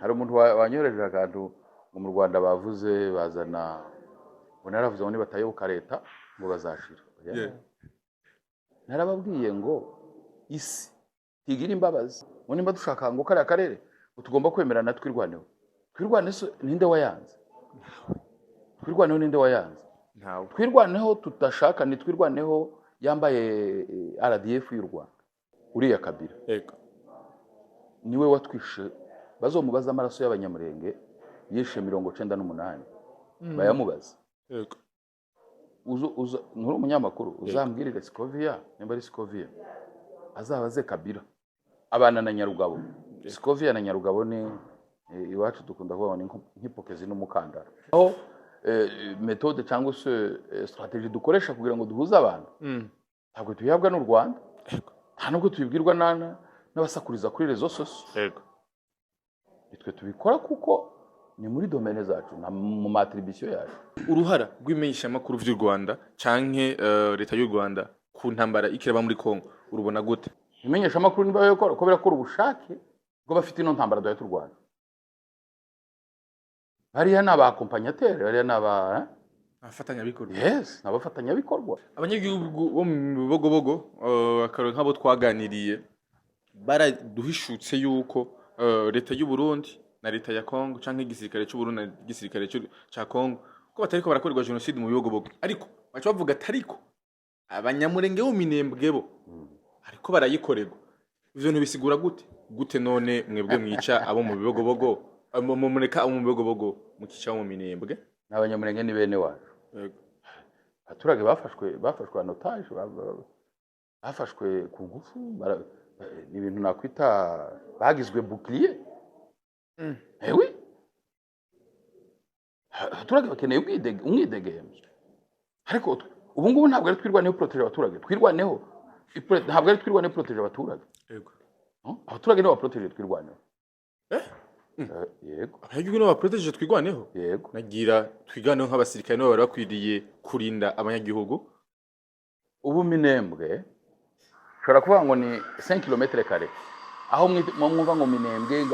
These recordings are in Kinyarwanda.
hari umuntu wanyohereje akantu ngo mu Rwanda bavuze bazana ngo naravuze ngo nibatayoboka leta ngo bazashira. Narababwiye ngo isi tigira imbabazi ngo nimba dushaka ngo kare akarere tugomba kwemerana twirwaneho. Twirwane ninde wayanze? Twirwaneho ninde wayanze? Ntawe. Twirwaneho tutashaka ni twirwaneho yambaye RDF y'u Rwanda uriya Kabila. Yego. Niwe watwishe bazomubaza amaraso y'abanyamurenge yishe 98 bayamubaza. Yego. Uzo nkuru umunyamakuru uzambwirire Scovia nimba ari Scovia azabaze Kabila abana na Nyarugabo. Scovia na Nyarugabo ni iwacu dukunda kubona nk'ipokezi n'umukandara. Aho metode cyangwa se strategie dukoresha kugira ngo duhuze abantu ntabwo tuyihabwa n'u Rwanda, nta nubwo tuyibwirwa n'abasakuriza kuri rezo sosio. Yego. Bitwe tubikora kuko ni muri domaine zacu mu matribution yacu. Uruhara rw'imenyesha makuru vy'u Rwanda canke leta y'u Rwanda ku ntambara ikiraba muri Kongo urubona gute? Imenyesha makuru niba yakora ko birakora ubushake bwo bafite ino ntambara doya y'u Rwanda. Hariya naba accompagnateur, hariya naba afatanya bikorwa. Yes, nabafatanya bikorwa. Abanyagihugu bo mu bibogobogo akaro nk'abo twaganiriye baraduhishutse yuko leta y'u Burundi na leta ya Kongo canke igisirikare cy'u Burundi na igisirikare ca Kongo ko batariko barakorerwa genocide mu bibogobogo, ariko baca bavuga atariko abanyamurenge bo Minembwe bo ariko barayikorerwa. Ivyo ntibisigura gute none mwebwe mwica abo mu bibogobogo mumureka abo mu bibogobogo mukica mu Minembwe? N'abanyamurenge ni bene wacu. Abaturage bafashwe anotage bafashwe ku ngufu ni ibintu nakwita bagizwe bouclier. Oui. Abaturage bakeneye umwidegemvyo. Ariko ubu ngubu ntabwo ari twirwaneho proteger abaturage, twirwaneho ntabwo ari twirwaneho proteger abaturage. Yego. Abaturage nibo baproteger twirwaneho. Yego. Abagihugu nibo baproteger twirwaneho? Yego. Nagira twiganeho nk'abasirikare nibo bari bakwiriye kurinda abanyagihugu. Ubu Minembwe shora kuvuga ngo ni 5 km kare. Aho mwumva ngo Minembwe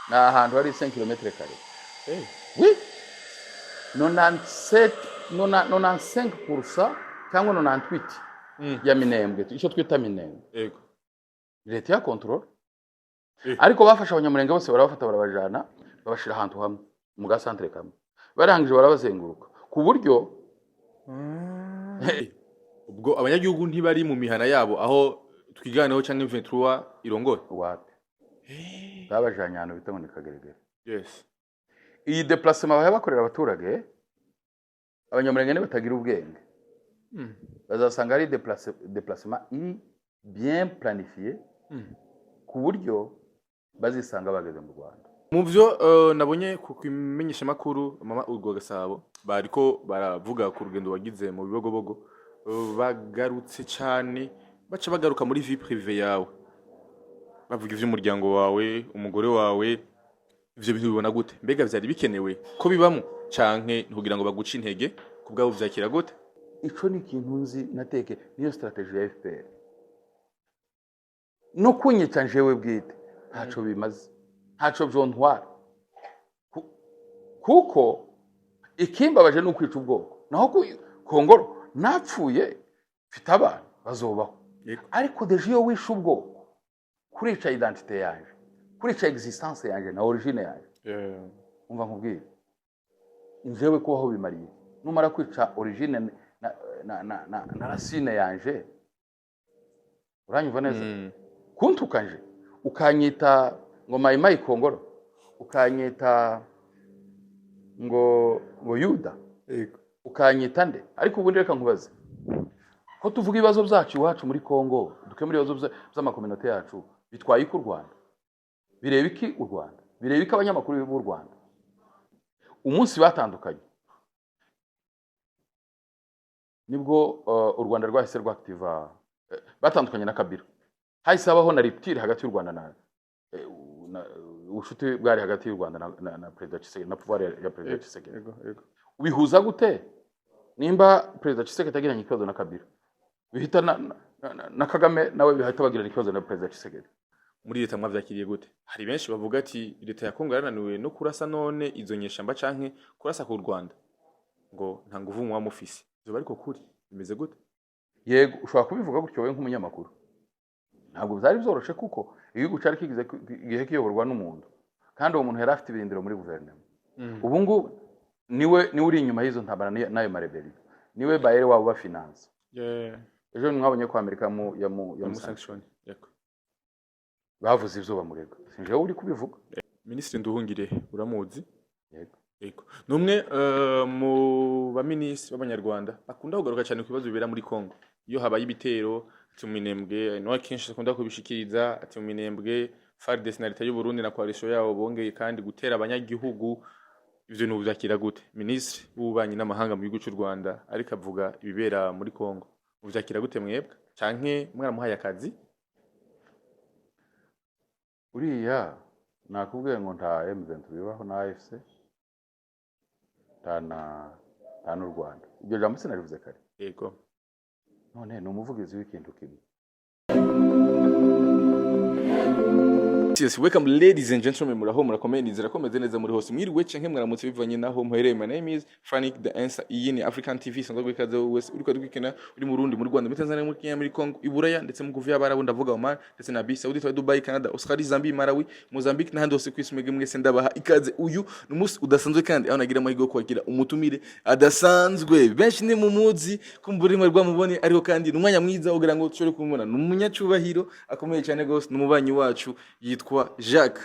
na ahantu hari 5 km kare. Oui. 95% cyangwa 98 ya Minembwe icyo twita Minembwe. Yego. Leta ya control. Ariko bafasha abanyamurenge bose barabafata barabajana babashira ahantu hamwe mu gasantre kamwe. Barangije barabazenguruka ku buryo ubwo abanyagihugu ntibari mu mihana yabo aho twiganeho cyangwa 23 irongoye wapi babajanye ahantu bita ngo ni Kageregere. Yes. Iyi déplacement bahe bakorera abaturage abanyamurenge batagira ubwenge bazasanga ari déplacement iri bien planifié ku buryo bazisanga bageze mu Rwanda. Mu byo nabonye ku kimenyesha makuru mama urwo Gasabo bariko baravuga ku rugendo wagize mu bibogobogo bagarutse cyane baca bagaruka muri vie privée yawe bavuga ivy'umuryango wawe umugore wawe ivyo bintu bibona gute? Mbega vyari bikenewe ko bibamo canke ntugira ngo baguce intege kubwabo vyakira gute? Ico ni ikintu nzi nateke niyo strategie ya FPR no kunyica njewe bwite ntaco bimaze ntaco vyontwara kuko ikimbabaje no kwica ubwoko naho Kongoro napfuye mfite abana bazobaho. Ariko deje iyo wishe ubwoko kurica identité yaje kurica existence yaje na origine yaje. Umva nkubwire njewe ko aho bimariye numara kwica origine na racine yaje uranyumva neza kuntukanje ukanyita ngo mayimayi Kongoro ukanyita ngo Yuda ukanyita nde. Ariko ubundi reka nkubaze ko tuvuga ibibazo byacu iwacu muri Kongo dukemura ibibazo by'amakominote yacu bitwaye ku Rwanda bireba iki u Rwanda bireba iki abanyamakuru b'u Rwanda umunsi batandukanye nibwo u Rwanda rwahise rwactiva batandukanye na Kabila hahise habaho na rupture hagati y'u Rwanda na ubushuti bwari hagati y'u Rwanda na President Tshisekedi na pouvoir ya President Tshisekedi. Ubihuza gute nimba President Tshisekedi agiranye ikibazo na Kabila bihita na Kagame nawe bihita bagirana ikibazo na President Tshisekedi muri leta mwavyakiriye gute? Hari benshi bavuga ati leta ya Kongo yarananiwe no kurasa none izo nyeshamba canke kurasa ku Rwanda ngo nta nguvu muba mufise. Ivyo bariko kuri bimeze gute? Yego ushobora kubivuga gutyo wewe nk'umunyamakuru. Ntabwo byari byoroshe kuko igihugu cari kigize igihe kiyoborwa n'umuntu kandi uwo muntu yari afite ibirindiro muri guverinoma. Ubu ngo niwe uri inyuma y'izo ntabara nayo mareberi. Niwe bayere wabo ba finance. Ejo mwabonye ko Amerika mu sanction. Yego. Bavuze ivyo bamurega. Sinje uri kubivuga. Ministre Nduhungire uramuzi? Yego. Yego. Numwe mu ba ministre b'abanyarwanda bakunda kugaruka cyane ku bibazo bibera muri Kongo. Iyo habaye ibitero ati mu Minembwe no akenshi akunda kubishikiriza ati mu Minembwe FARDC na leta y'u Burundi na coalition yabo bongeye kandi gutera abanyagihugu. Ivyo n'ubu byakira gute? Ministre w'ububanyi n'amahanga mu gihugu cy'u Rwanda ariko avuga ibibera muri Kongo. Uvyakira gute mwebwe? Canke mwaramuhaye akazi? Uriya nakubwiye ngo nta M23 bibaho na AFC n'u Rwanda. Ibyo jambo sinarivuze kare. Yego. None ni umuvugizi w'ikintu kimwe. Yes, welcome ladies and gentlemen, muraho murakomeye nizera ko meze neza muri hose mwiriwe canke mwaramutse bivanye naho muhereye. My name is Frank the Answer. Iyi ni African TV sanzwe gwikaze wese uriko dukina uri mu Burundi, mu Rwanda, muri Tanzania, muri Kenya, muri Congo, Iburaya ndetse mu kuvuya barabo ndavuga Oman ndetse na Saudi, Dubai, Canada, Australia, Zambia, Malawi, Mozambique n'ahandi hose kwisumege mwese ndabaha ikaze. Uyu numunsi udasanzwe kandi aho nagira amahigo kwakira umutumire adasanzwe. Benshi ni mumuzi kumburi mwe rwamubone ariko kandi numwanya mwiza ugira ngo tushore kumubona. Numunyacubahiro akomeye cyane gose numubanyi wacu yitwa Jacques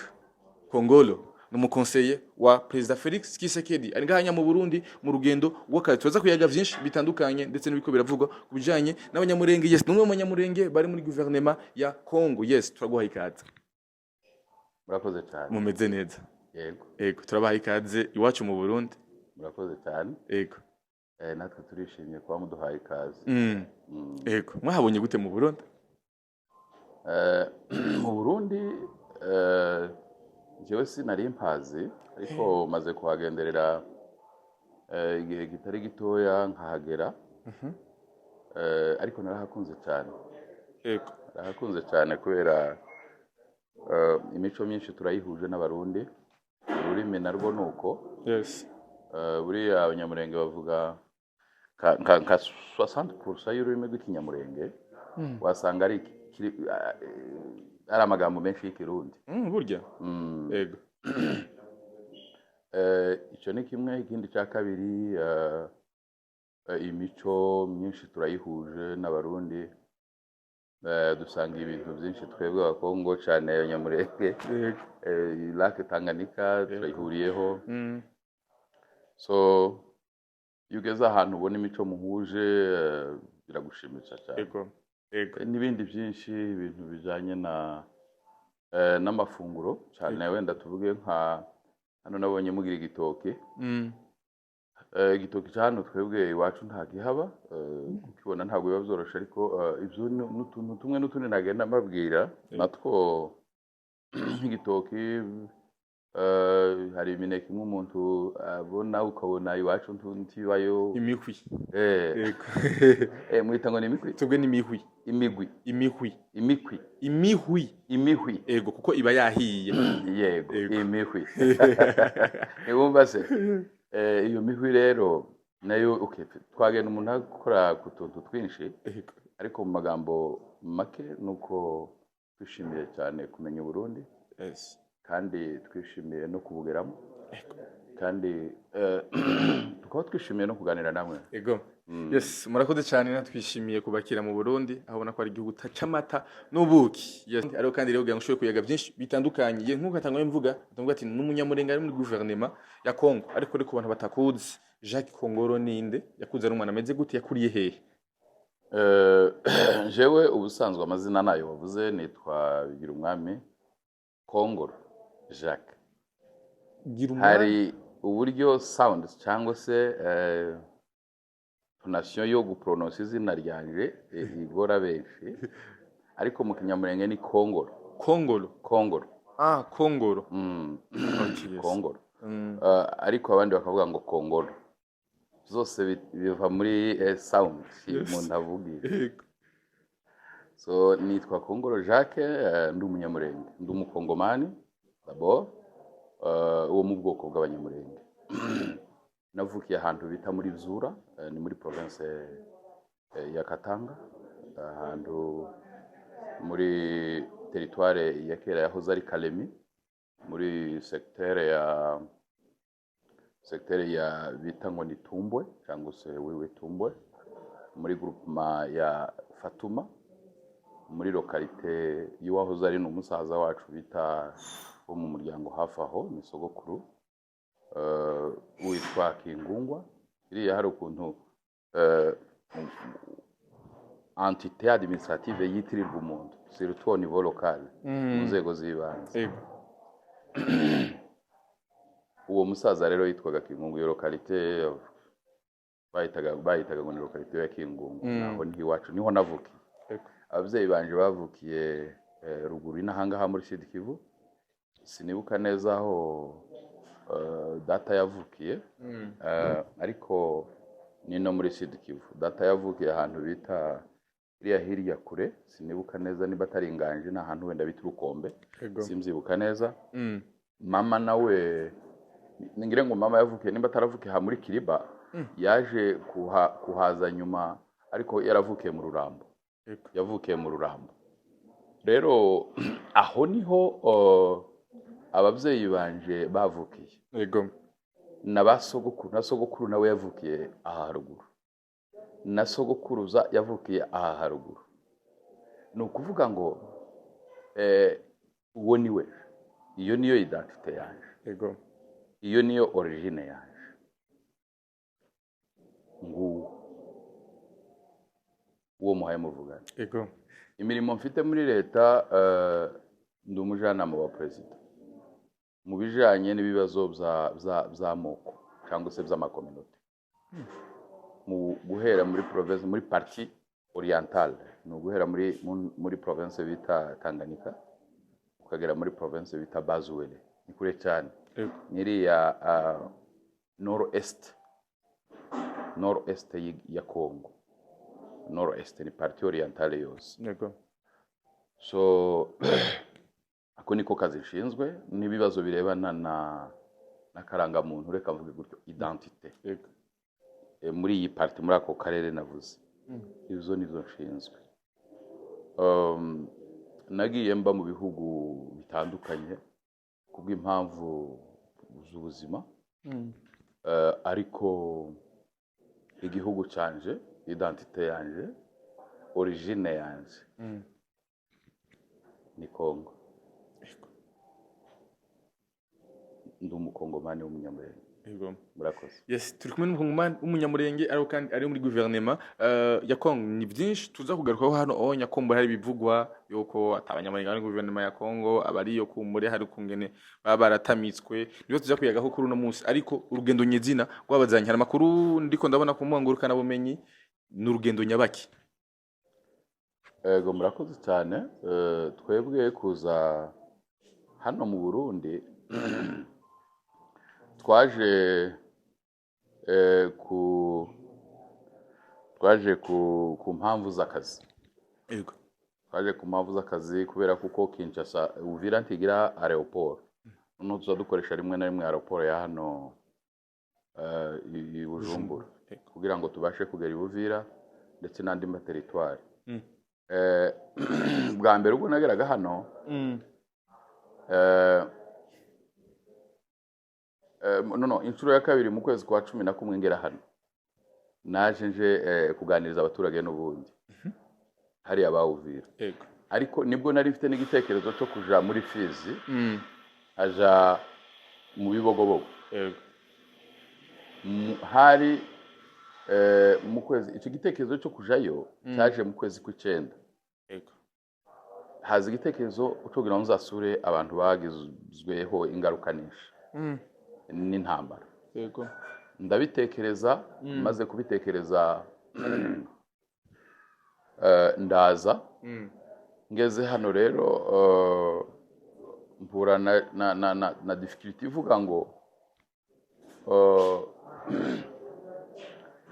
Kongolo, n'umukonseye wa President Felix Tshisekedi ari ngahanya mu Burundi mu rugendo w'akazi. Tuza kuyaga vyinshi bitandukanye ndetse n'ibiko biravugwa kubijanye n'abanyamurenge. Yes, numwe mu banyamurenge bari muri gouvernement ya Congo. Yes, turaguha ikaze. Murakoze cyane. Mumeze neza? Yego. Yego, turabaha ikaze iwacu mu Burundi. Murakoze cyane. Yego. Natwe turishimye kuba muduhaye ikaze. Yego, mwahabonye gute mu Burundi? Mu Burundi jewe sinari mpazi ariko maze kuhagenderera igihe kitari gitoya nkahagera. Ariko narahakunze cyane. Yego. Narahakunze cyane kubera imico myinshi turayihuje n'abarundi. Ururimi narwo nuko. Yes. Buriya abanyamurenge bavuga ka 60% y'ururimi rw'ikinyamurenge wasanga ari amagambo menshi y'ikirundi. Burya. Yego. Icyo ni kimwe. Ikindi cya kabiri imico myinshi turayihuje n'abarundi. Dusanga ibintu byinshi twebwe abakongo cyane abanyamurenge. Lake Tanganyika turayihuriyeho. So iyo ugeze ahantu ubona imico muhuje biragushimisha cyane. Yego. Yego. N'ibindi byinshi ibintu bijanye n'amafunguro cyane. Wenda tuvuge nka hano nabonye mugira igitoke. Igitoke cyane twebwe iwacu nta gihaba. Ukibona ntabwo biba byoroshe ariko ibyo n'utuntu tumwe n'utundi nagenda mbabwira natwo nk'igitoki. Hari imineke nk'umuntu abona ukabona iwacu ntibayo imihwi. Yego. Mwita ngo ni imihwi? Tubwe ni imihwi. Imigwi. Imihwi. Imikwi. Imihwi. Imihwi. Yego, kuko iba yahiye. Yego. Imihwi. Ubumva se iyo mihwi rero nayo twagenda umuntu akora ku tuntu twinshi ariko mu magambo make nuko twishimiye cyane kumenya Burundi. Yes. Kandi twishimiye no kubugeramo. Kandi tukaba twishimiye no kuganira namwe. Yego. Yes, murakoze cyane natwishimiye kubakira mu Burundi abona ko ari igihugu tacamata n'ubuki. Yes. Ariko kandi rero kugira ngo ushobore kuyaga byinshi bitandukanye nkuko atangwa mvuga ati n'umunyamurenge ari muri gouvernement ya Congo ariko ku bantu batakuzi Jacques Kongolo ninde yakuze n'umwana ameze gute yakuriye hehe? Jewe ubusanzwe amazina nayo wavuze nitwa Bigirumwami Kongolo Jacques. Hari uburyo sound cyangwa se tonation yo guprononcer izina ryanje igora benshi ariko mu kinyamurenge ni Kongolo. Kongolo. Kongolo. Kongolo. Kongolo. Ariko abandi bakavuga ngo Kongolo. Zose biva muri sound umuntu avugira. So nitwa Kongoro Jacques, ndi umunyamurenge, ndi umukongomani d'abord, wo mu bwoko bw'abanyamurenge. Navukiye ahantu bita muri Zura, ni muri province ya Katanga, ahantu muri territoire ya kera yahoze ari Kalemi, muri secteur ya bita ngo ni Tumbwe cyangwa se Wiwe Tumbwe, muri groupement ya Fatuma, muri localité y'uwahoze ari n'umusaza wacu bita wo mu muryango hafi aho ni sogokuru, witwa Kingungwa. Iriya hari ukuntu entité administrative yitirirwa umuntu surtout au niveau local, mu nzego z'ibanze. Uwo musaza rero yitwaga Kingungu, iyo localité bayitaga ngo ni localité ya Kingungu. Naho ni iwacu, niho navukiye. Ababyeyi banje bavukiye ruguru inahangaha muri Sud Kivu, sinibuka neza aho data yavukiye, ariko ni no muri Sud Kivu. Data yavukiye ahantu bita iriya hirya kure, sinibuka neza niba atari Inganje, n'ahantu wenda bita Urukombe, simzibuka neza. Mama nawe ningire ngo mama yavukiye nimba ataravukiye ha muri Kiriba, yaje kuhaza nyuma, ariko yaravukiye mu Rurambo. Yavukiye mu Rurambo. Rero aho niho ababyeyi banje bavukiye. Yego. Na sogokuru nawe yavukiye aha haruguru. Na sogokuruza yavukiye aha haruguru. Ni ukuvuga ngo uwo niwe. Iyo niyo identité yanje. Yego. Iyo niyo origine yanje. Uwo muhaye muvugana. Yego. Imirimo mfite muri leta, ndi umujyanama wa perezida mu bijanye n'ibibazo by'amoko cyangwa se by'amakominote, mu guhera muri province, muri partie orientale, no guhera muri province bita Tanganyika ukagera muri province bita Bazuwele, ni kure cyane. Nyiriya nord-est ya Congo. Nord-est ni partie orientale yose. Yego. So ako niko kazi nshinzwe, n'ibibazo birebana na karanga muntu, reka mvuge gutyo, identité. Yego. Muri iyi partie, muri ako karere navuze. Izo nizo nshinzwe. Nagiye mba mu bihugu bitandukanye kubw'impamvu z'ubuzima, ariko igihugu canje, identité yanje, origine yanje ni Kongo. Ndi umukongomani w'umunyamurenge. Yego. Murakoze. Yes, turi kumwe n'umukongomani w'umunyamurenge, ariko kandi ari muri guverinoma ya Kongo. Ni byinshi tuza kugarukaho hano Nyakombo, hari bivugwa yuko atabanyamurenge ari guverinoma ya Kongo, abari yo kumure hari kungene baba baratamitswe. Niyo tuza kuyagaho kuri uno munsi, ariko urugendo nyezina rwabazanye, hari makuru ndiko ndabona ku mwangurukana bumenyi, n'urugendo nyabaki. Ego, murakoze cyane. Twebwe kuza hano mu Burundi twaje ku mpamvu z'akazi. Yego. Twaje ku mpamvu z'akazi kubera kuko Kinshasa, Uvira ntigira aeroport. None tuza dukoresha rimwe na rimwe aeroport ya hano i Bujumbura, kugira ngo tubashe kugera i Uvira ndetse n'andi materitoire. Bwa mbere ubwo nageraga hano, inshuro ya kabiri mu kwezi kwa 11 ngera hano, naje nje kuganiriza abaturage n'ubundi hari abawuvira. Yego. Ariko nibwo nari mfite n'igitekerezo cyo kuja muri Fizi, aja mu Bibogobogo. Yego. Hari mu kwezi, icyo gitekerezo cyo kujayo cyaje mu kwezi kw'Icenda. Yego. Haza igitekerezo ucugira ngo nzasure abantu bagizweho ingaruka nyinshi n'intambara. Yego. Ndabitekereza, maze kubitekereza ndaza. Ngeze hano rero mpura na difficulty ivuga ngo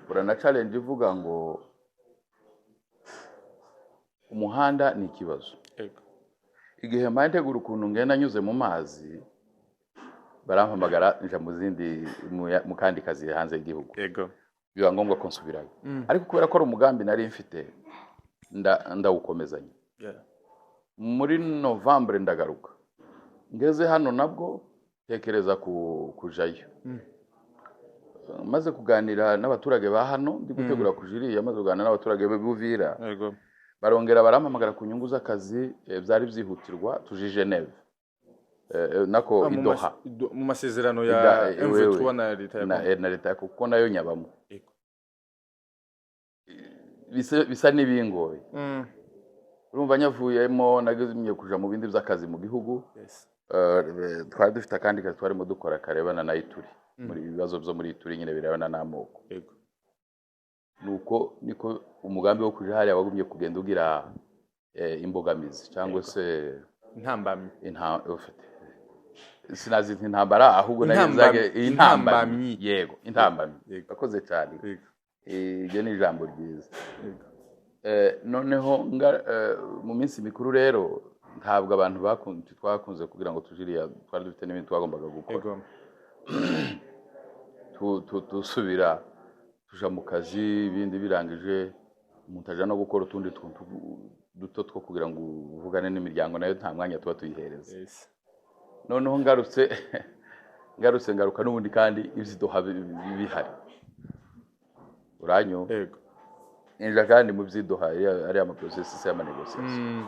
mpura na challenge ivuga ngo umuhanda ni ikibazo. Igihe mbaye ntegura ukuntu ngenda nyuze mu mazi barampamagara nja mu zindi mu kandi kazi hanze y'igihugu. Biba ngombwa ko nsubirayo. Ariko kubera ko ari umugambi nari mfite ndawukomezanya. Muri Novembre ndagaruka. Ngeze hano nabwo tekereza kujayo. Maze kuganira n'abaturage ba hano ndi gutegura kujiriya, maze kuganira n'abaturage b'Uvira. Barongera barampamagara ku nyungu z'akazi byari byihutirwa tuje Geneve. Nako idoha mu masezerano ya M23 na leta kuko nayo nyabamo. Bisa n'ibingoye. Urumva nyavuyemo nagezimye kuja mu bindi by'akazi mu gihugu. Twari dufite kandi kazi twarimo dukora karebana na Ituri. Muri bibazo byo muri Ituri nyine birebana n'amoko. Nuko niko umugambi wo kuja hariya wagumye kugenda ugira imbogamizi cyangwa se intambamyi. Sinazi intambara ahubwo nagezage intambamyi. Yego, intambamyi. Bakoze cyane. Iyo ni ijambo ryiza. Noneho mu minsi mikuru rero ntabwo abantu twakunze kugira ngo tujiriya twari dufite n'ibintu twagombaga gukora. Tusubira tuja mu kazi ibindi birangije umuntu aja no gukora utundi tuntu duto two kugira ngo uvugane n'imiryango nayo nta mwanya tuba tuyihereza. Noneho ngaruka n'ubundi kandi ibyidoha bihari. Uranyo inja kandi mu byidoha ari ama processes y'ama negotiation.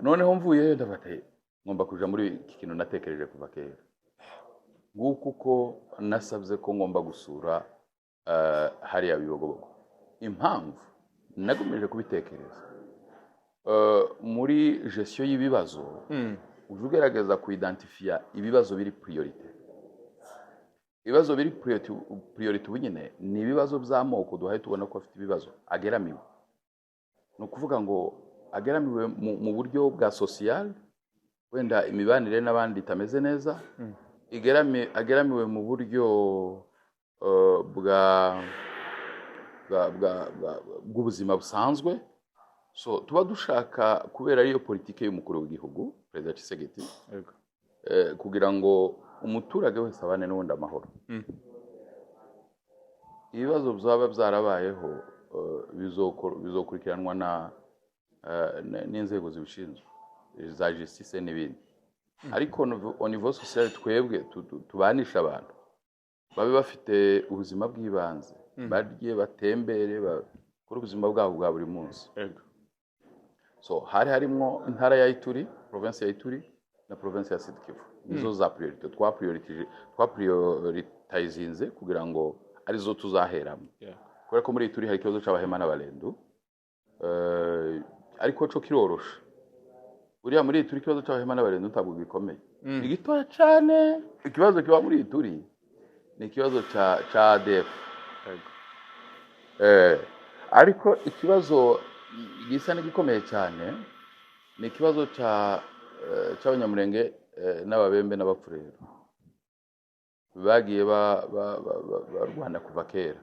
Noneho mvuye ndafate ngomba kuja muri iki kintu natekereje kuva kera. Nguko uko nasabye ko ngomba gusura hariya Bibogobogo. Impamvu nagumeje kubitekereza muri gestion y'ibibazo ujugerageza kuidentifia ibibazo biri priorite. Ibibazo biri priorite bunyine ni ibibazo by'amoko duhaye tubona ko afite ibibazo ageramiwe. No kuvuga ngo ageramiwe mu buryo bwa social wenda imibanire n'abandi itameze neza. Ageramiwe mu buryo bw'ubuzima busanzwe. So tuba dushaka kubera ariyo politike y'umukuru w'igihugu President Tshisekedi kugira ngo umuturage wese abane n'undi amahoro. Ibibazo byaba byarabayeho bizokurikiranwa n'inzego zibishinzwe za justice n'ibindi. Ariko au niveau social twebwe tubanisha abantu babe bafite ubuzima bw'ibanze barye batembere bakora ubuzima bwabo bwa buri munsi. So harimo intara ya Ituri, province ya Ituri na province ya Sud Kivu. Nizo za priorite twaprioritizinze kugira ngo arizo tuzaheramo. Kubera ko muri Ituri hari ikibazo c'abahema n'abalendu. Ariko cyo kirorosha. Uriya muri Ituri ikibazo c'abahema n'abalendu ntabwo gikomeye. Igitoya cyane. Ikibazo kiba muri Ituri ni ikibazo ca ADF. Ariko ikibazo gisa n'igikomeye cyane ni ikibazo c'abanyamurenge n'ababembe n'abapfurero. Bagiye barwana kuva kera.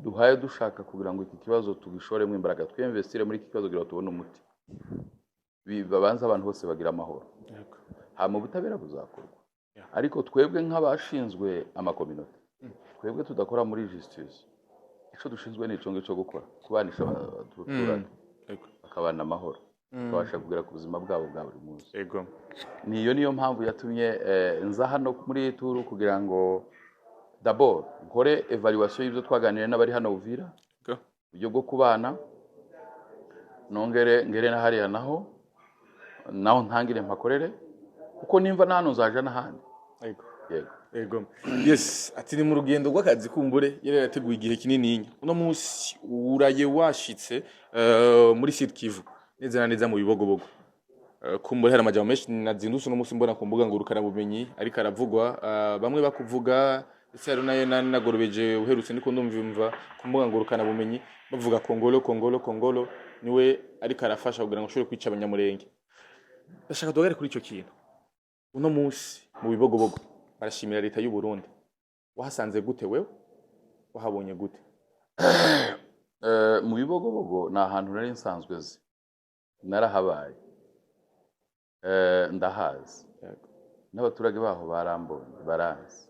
Duhaye dushaka kugira ngo iki kibazo tugishoremo imbaraga twinvestire muri iki kibazo kugira tubone umuti. Babanza abantu bose bagira amahoro. Mu butabera buzakorwa. Ariko twebwe nk'abashinzwe amakominote twebwe tudakora muri justice. Ico dushinzwe ni cyo gukora kubanisha abaturage bakabana amahoro bakabasha kugera ku buzima bwabo bwa buri munsi. Niyo mpamvu yatumye nza hano muri Ituru kugira ngo d'abord nkore evaluation y'ibyo twaganiriye n'abari hano Uvira uburyo bwo kubana ngere na hariya naho ntangire mpakorere kuko nimva nano zaje n'ahandi. Yes, ati ni mu rugendo rw'akazi kumbure yari yateguye igihe kinini. Uno munsi uraye washitse muri Sud Kivu neza na neza mu Bibogobogo. Kumbure hari amajambo menshi nazindutse uno munsi mbona ku mbuga ngurukana bumenyi ariko aravugwa bamwe bakuvuga ese ari nayo nagorobeje uherutse niko ndumva ku mbuga ngurukana bumenyi bavuga Kongolo niwe ariko arafasha kugira ngo ushobore kwica abanyamurenge. Ndashaka dogare kuri icyo kintu. Uno munsi mu Bibogobogo barashimira leta y'u Burundi. Wahasanze gute wewe? Wahabonye gute? mu bibogobogo ni ahantu nari nsanzwe zi narahabaye ndahazi n'abaturage baho barambonye baranzi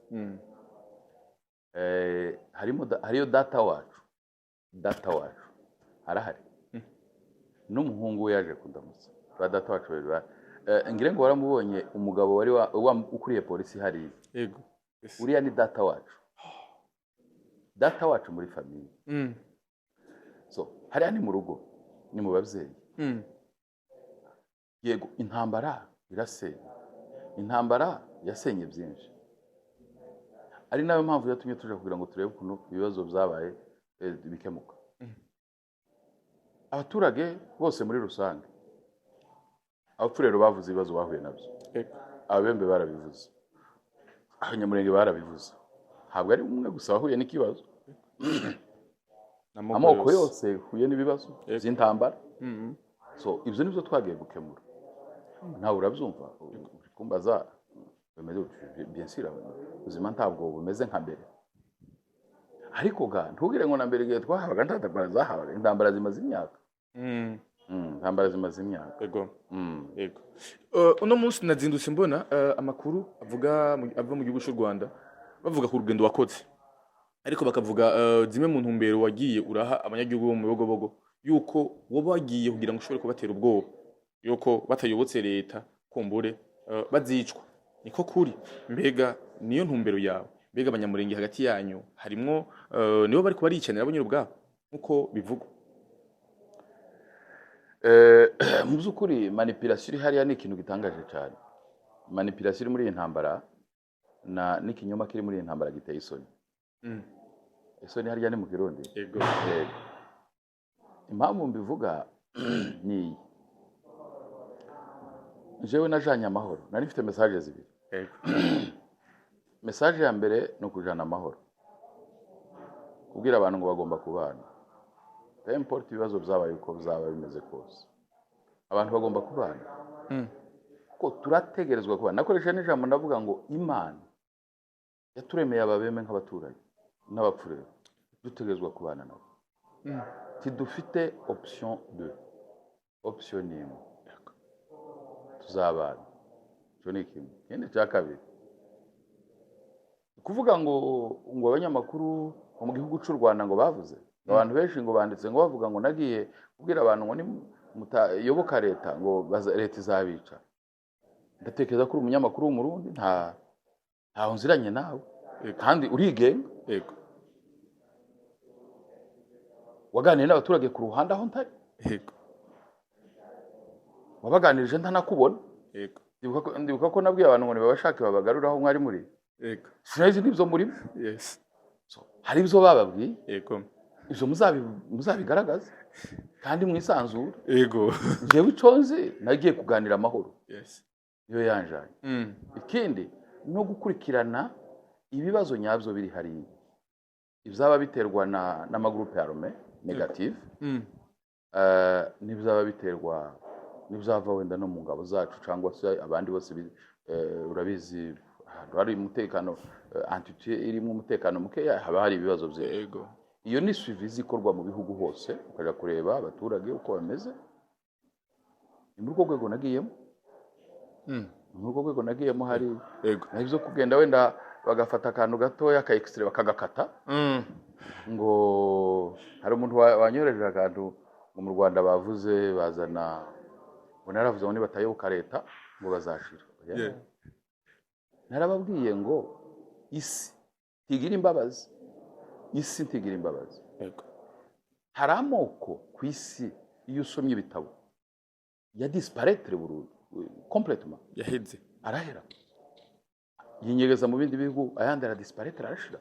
hariyo data wacu arahari n'umuhungu we yaje kundamutsa ba data wacu ngira ngo waramubonye umugabo wari ukuriye polisi hariya yego uriya ni data wacu muri famiye so hariya ni mu rugo ni mu babyeyi yego intambara irasenya intambara yasenye byinshi ari nayo mpamvu yatumye tuje kugira ngo turebe ukuntu ibibazo byabaye bikemuka abaturage bose muri rusange abapfurero bavuze ibibazo bahuye nabyo ababembe barabivuze abanyamurenge barabivuze ntabwo ari umwe gusa wahuye n'ikibazo amoko yose huye n'ibibazo by'intambara so ibyo nibyo twagiye gukemura ntawe urabyumva kumbaza bemeze bien sûr ubuzima ntabwo bumeze nka mbere ariko ga ntugire ngo na mbere gihe twahabaga ntatambara zahabaga intambara zimaze imyaka intambara zimaze imyaka yego yego uno munsi nazindutse mbona amakuru ava mu gihugu cy'u Rwanda bavuga ku rugendo wakoze ariko bakavuga zimwe mu ntumbero wagiye uraha abanyagihugu bo mu bibogobogo yuko woba wagiye kugira ngo ushobore kubatera ubwoba yuko batayobotse leta kumbure bazicwa niko kuri mbega niyo ntumbero yawe mbega abanyamurenge hagati yanyu harimwo nibo bari kubaricanira abo nyine ubwabo nkuko bivugwa mu by'ukuri manipulation iri hariya ni ikintu gitangaje cyane manipulation iri muri iyi ntambara n'ikinyoma kiri muri iyi ntambara giteye isoni isoni hariya ni mu Kirundi yego impamvu mbivuga ni jewe najanye amahoro nari mfite message zibiri message ya mbere no kujana amahoro kubwira abantu ngo bagomba kubana import ibibazo byabaye uko bizaba bimeze kose abantu bagomba kubana ko turategerezwa kubana nakoresha n'ijambo ndavuga ngo Imana yaturemeye ababeme nk'abaturage n'abapfurero dutegerezwa kubana nabo tidufite option 2 option imwe tuzabana cyo ni kimwe ikindi cya kabiri kuvuga ngo abanyamakuru mu gihugu cy'u Rwanda ngo bavuze abantu benshi ngo banditse ngo bavuga ngo nagiye kubwira abantu ngo ni mutayoboka leta ngo leta izabica ndatekereza ko uri umunyamakuru w'umurundi ntaho nziranye nawe kandi urigenga yego waganiriye n'abaturage ku ruhande aho ntari yego wabaganirije ntanakubona yego ndibuka ko nabwiye abantu ngo nibabashake babagarura aho mwari muri yego sinazi nibyo muri yes hari ibyo bababwiye yego ibyo muzabigaragaza kandi mwisanzura yego jewe iconzi nagiye kuganira amahoro yes yo yanjanye ikindi no gukurikirana ibibazo nyabyo biri hariya ibyaba biterwa n'amagroupe armé negative n'ibyaba biterwa n'ibyava wenda no mu ngabo zacu cyangwa se abandi bose urabizi hari umutekano entité irimo umutekano mukeya haba hari ibibazo bye yego iyo ni suivi zikorwa mu bihugu hose ukaja kureba abaturage uko bameze ni muri rwo rwego nagiyemo muri rwo rwego nagiyemo hari yego nabyo kugenda wenda bagafata akantu gatoya ka extrait bakagakata ngo hari umuntu wanyoreje akantu ngo mu Rwanda bavuze bazana ngo naravuze ngo nibatayoboka leta ngo bazashira narababwiye ngo isi ntigira imbabazi isi ntigira imbabazi yego hari amoko ku isi iyo usomye ibitabo ya disparaître burundu complètement yaheze arahera yinyegeza mu bindi bihugu ayandi ara disparaître arashira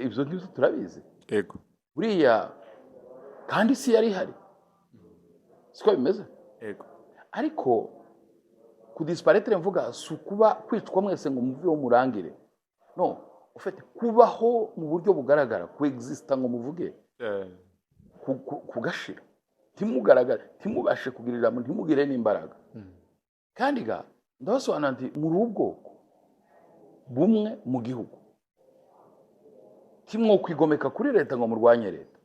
ibyo ngibyo turabizi yego buriya kandi isi yari ihari siko bimeze yego ariko ku disparaître mvuga sukuba kwicwa mwese ngo muveho murangire no ufite kubaho mu buryo bugaragara ku exista ngo muvuge kugashira timugaragara timubashe kugirira mu ntimugire n'imbaraga kandi ga ndabasobanura nti muri ubwoko bumwe mu gihugu timwo kwigomeka kuri leta ngo murwanye leta.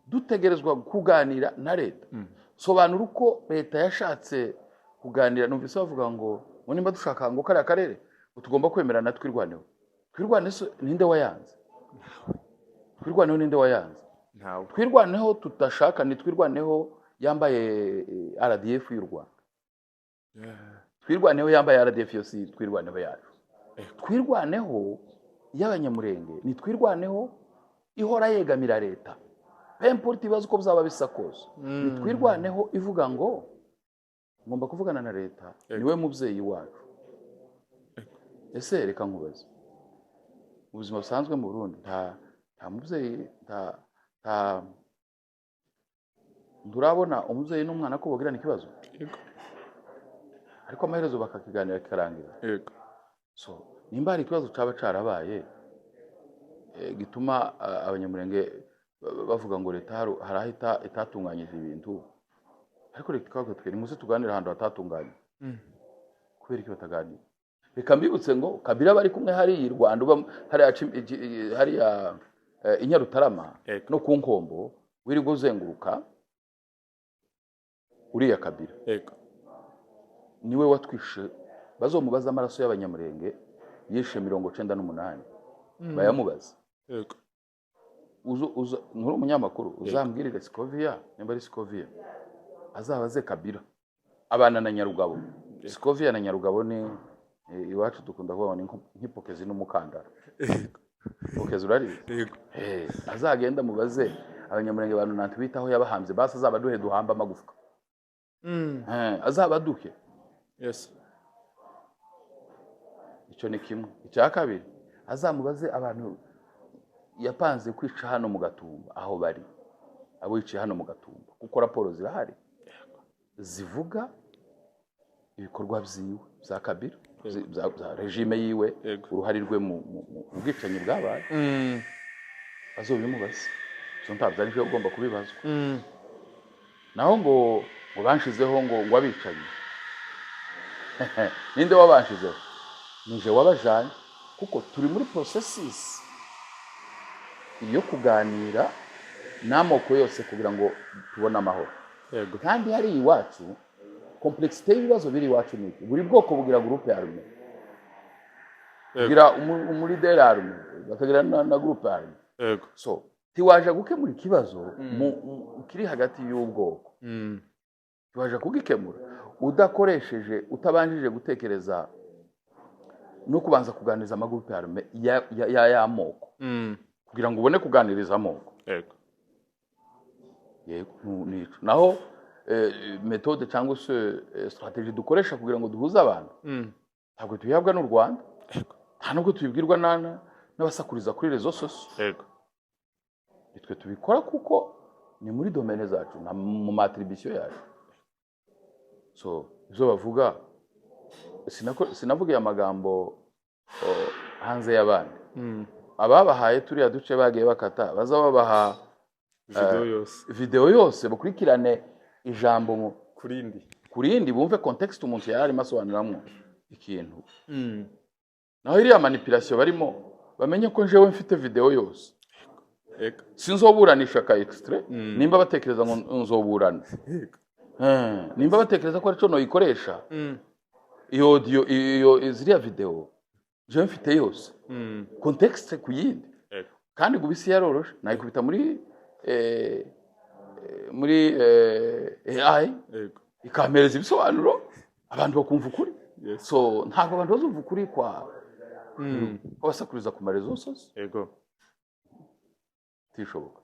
Dutegerezwa kuganira na leta. Sobanura uko leta yashatse kuganira. Numvise bavuga ngo nimba dushaka ngo kare akarere tugomba kwemerana twirwaneho. Twirwaneho ninde wayanze? Twirwaneho ninde wayanze? Ntawe. Twirwaneho tutashaka ni twirwaneho yambaye RDF y'u Rwanda. Twirwaneho yambaye RDF yose twirwaneho yacu. Twirwaneho y'abanyamurenge ni twirwaneho ihora yegamira leta. Pemporti bazo ko bizaba bisakoze. Ni twirwaneho ivuga ngo ngomba kuvugana na leta niwe mubyeyi wacu. Ese reka nkubaze. Ubuzima busanzwe mu Burundi nta mubyeyi nta ndurabona umubyeyi n'umwana ko bogirana ikibazo. Ariko amaherezo bakakiganira kikarangira. So nimba hari ikibazo caba carabaye gituma abanyamurenge bavuga ngo leta harahita itatunganyije ibintu, ariko leta twabwe twe nimuze tuganira ahantu hatatunganye. Kubera iki bataganira? Reka mbibutse ngo Kabila bari kumwe hari i Rwanda hari Inyarutarama no ku Nkombo wiri guzenguruka uriya Kabila. Niwe watwishe bazomubaza amaraso y'abanyamurenge yishe 98 bayamubaza. Nkuru umunyamakuru uzambwirire Scovia nimba ari Scovia azabaze Kabila abana na Nyarugabo. Scovia na Nyarugabo ni iwacu dukunda kuvuga ni nk'ipokezi n'umukandara. Pokezi urari? Azagenda mubaze abanyamurenge bantu nantu bitaho yabahambye basa azabaduhe duhamba amagufwa. Azabaduhe. Yes. Icyo ni kimwe. Icya kabiri azamubaze abantu yapanze kwica hano mu Gatumba aho bari. Abo yiciye hano mu Gatumba kuko raporo zirahari zivuga ibikorwa byiwe bya Kabila za regime yiwe uruhari rwe mu bwicanyi bwabaye. Azobimubaze. So ntabwo ari cyo ugomba kubibazwa. Naho ngo banshizeho ngo abicanyi. Ninde wabanshizeho? Nije wabajanye kuko turi muri processes iyo kuganira n'amoko yose kugira ngo tubone amahoro. Kandi hari iwacu complexité y'ibibazo biri iwacu ni buri bwoko bugira groupe armée. Bugira muri de armée bakagira na groupe armée. So tiwaje gukemura ikibazo kiri hagati y'ubwoko. Tiwaje kugikemura udakoresheje utabanjije gutekereza no kubanza kuganiriza amagroupe armée ya amoko. Kugira ngo ubone kuganiriza amoko. Yego nico. Naho méthode cyangwa se stratégie dukoresha kugira ngo duhuze abantu. Ntabwo tuyihabwa n'u Rwanda. Nta nubwo tuyibwirwa n'abasakuriza kuri rezo sociaux. Nitwe tubikora kuko ni muri domaine zacu mu matribution yacu. So izo bavuga sinavuga amagambo hanze y'abandi. Ababahaye turiya duce bagiye bakata bazababaha video yose bakurikirane ijambo kurindi bumve context umuntu yari masobanuramo ikintu. Naho iriya manipulation barimo bamenye ko njewe mfite video yose. Sinzoburanisha ka extrait nimba batekereza ngo nzoburana. Nimba batekereza ko ari cyo no ikoresha. Iyo audio iyo ziriya video je mfite yose. Context kuyindi. Kandi gubisi yaroroshe nayikubita muri AI ikamereza ibisobanuro abantu bakumva ukuri. So ntabwo abantu bazumva ukuri kwa basakuriza ku marezo sose. Tishoboka.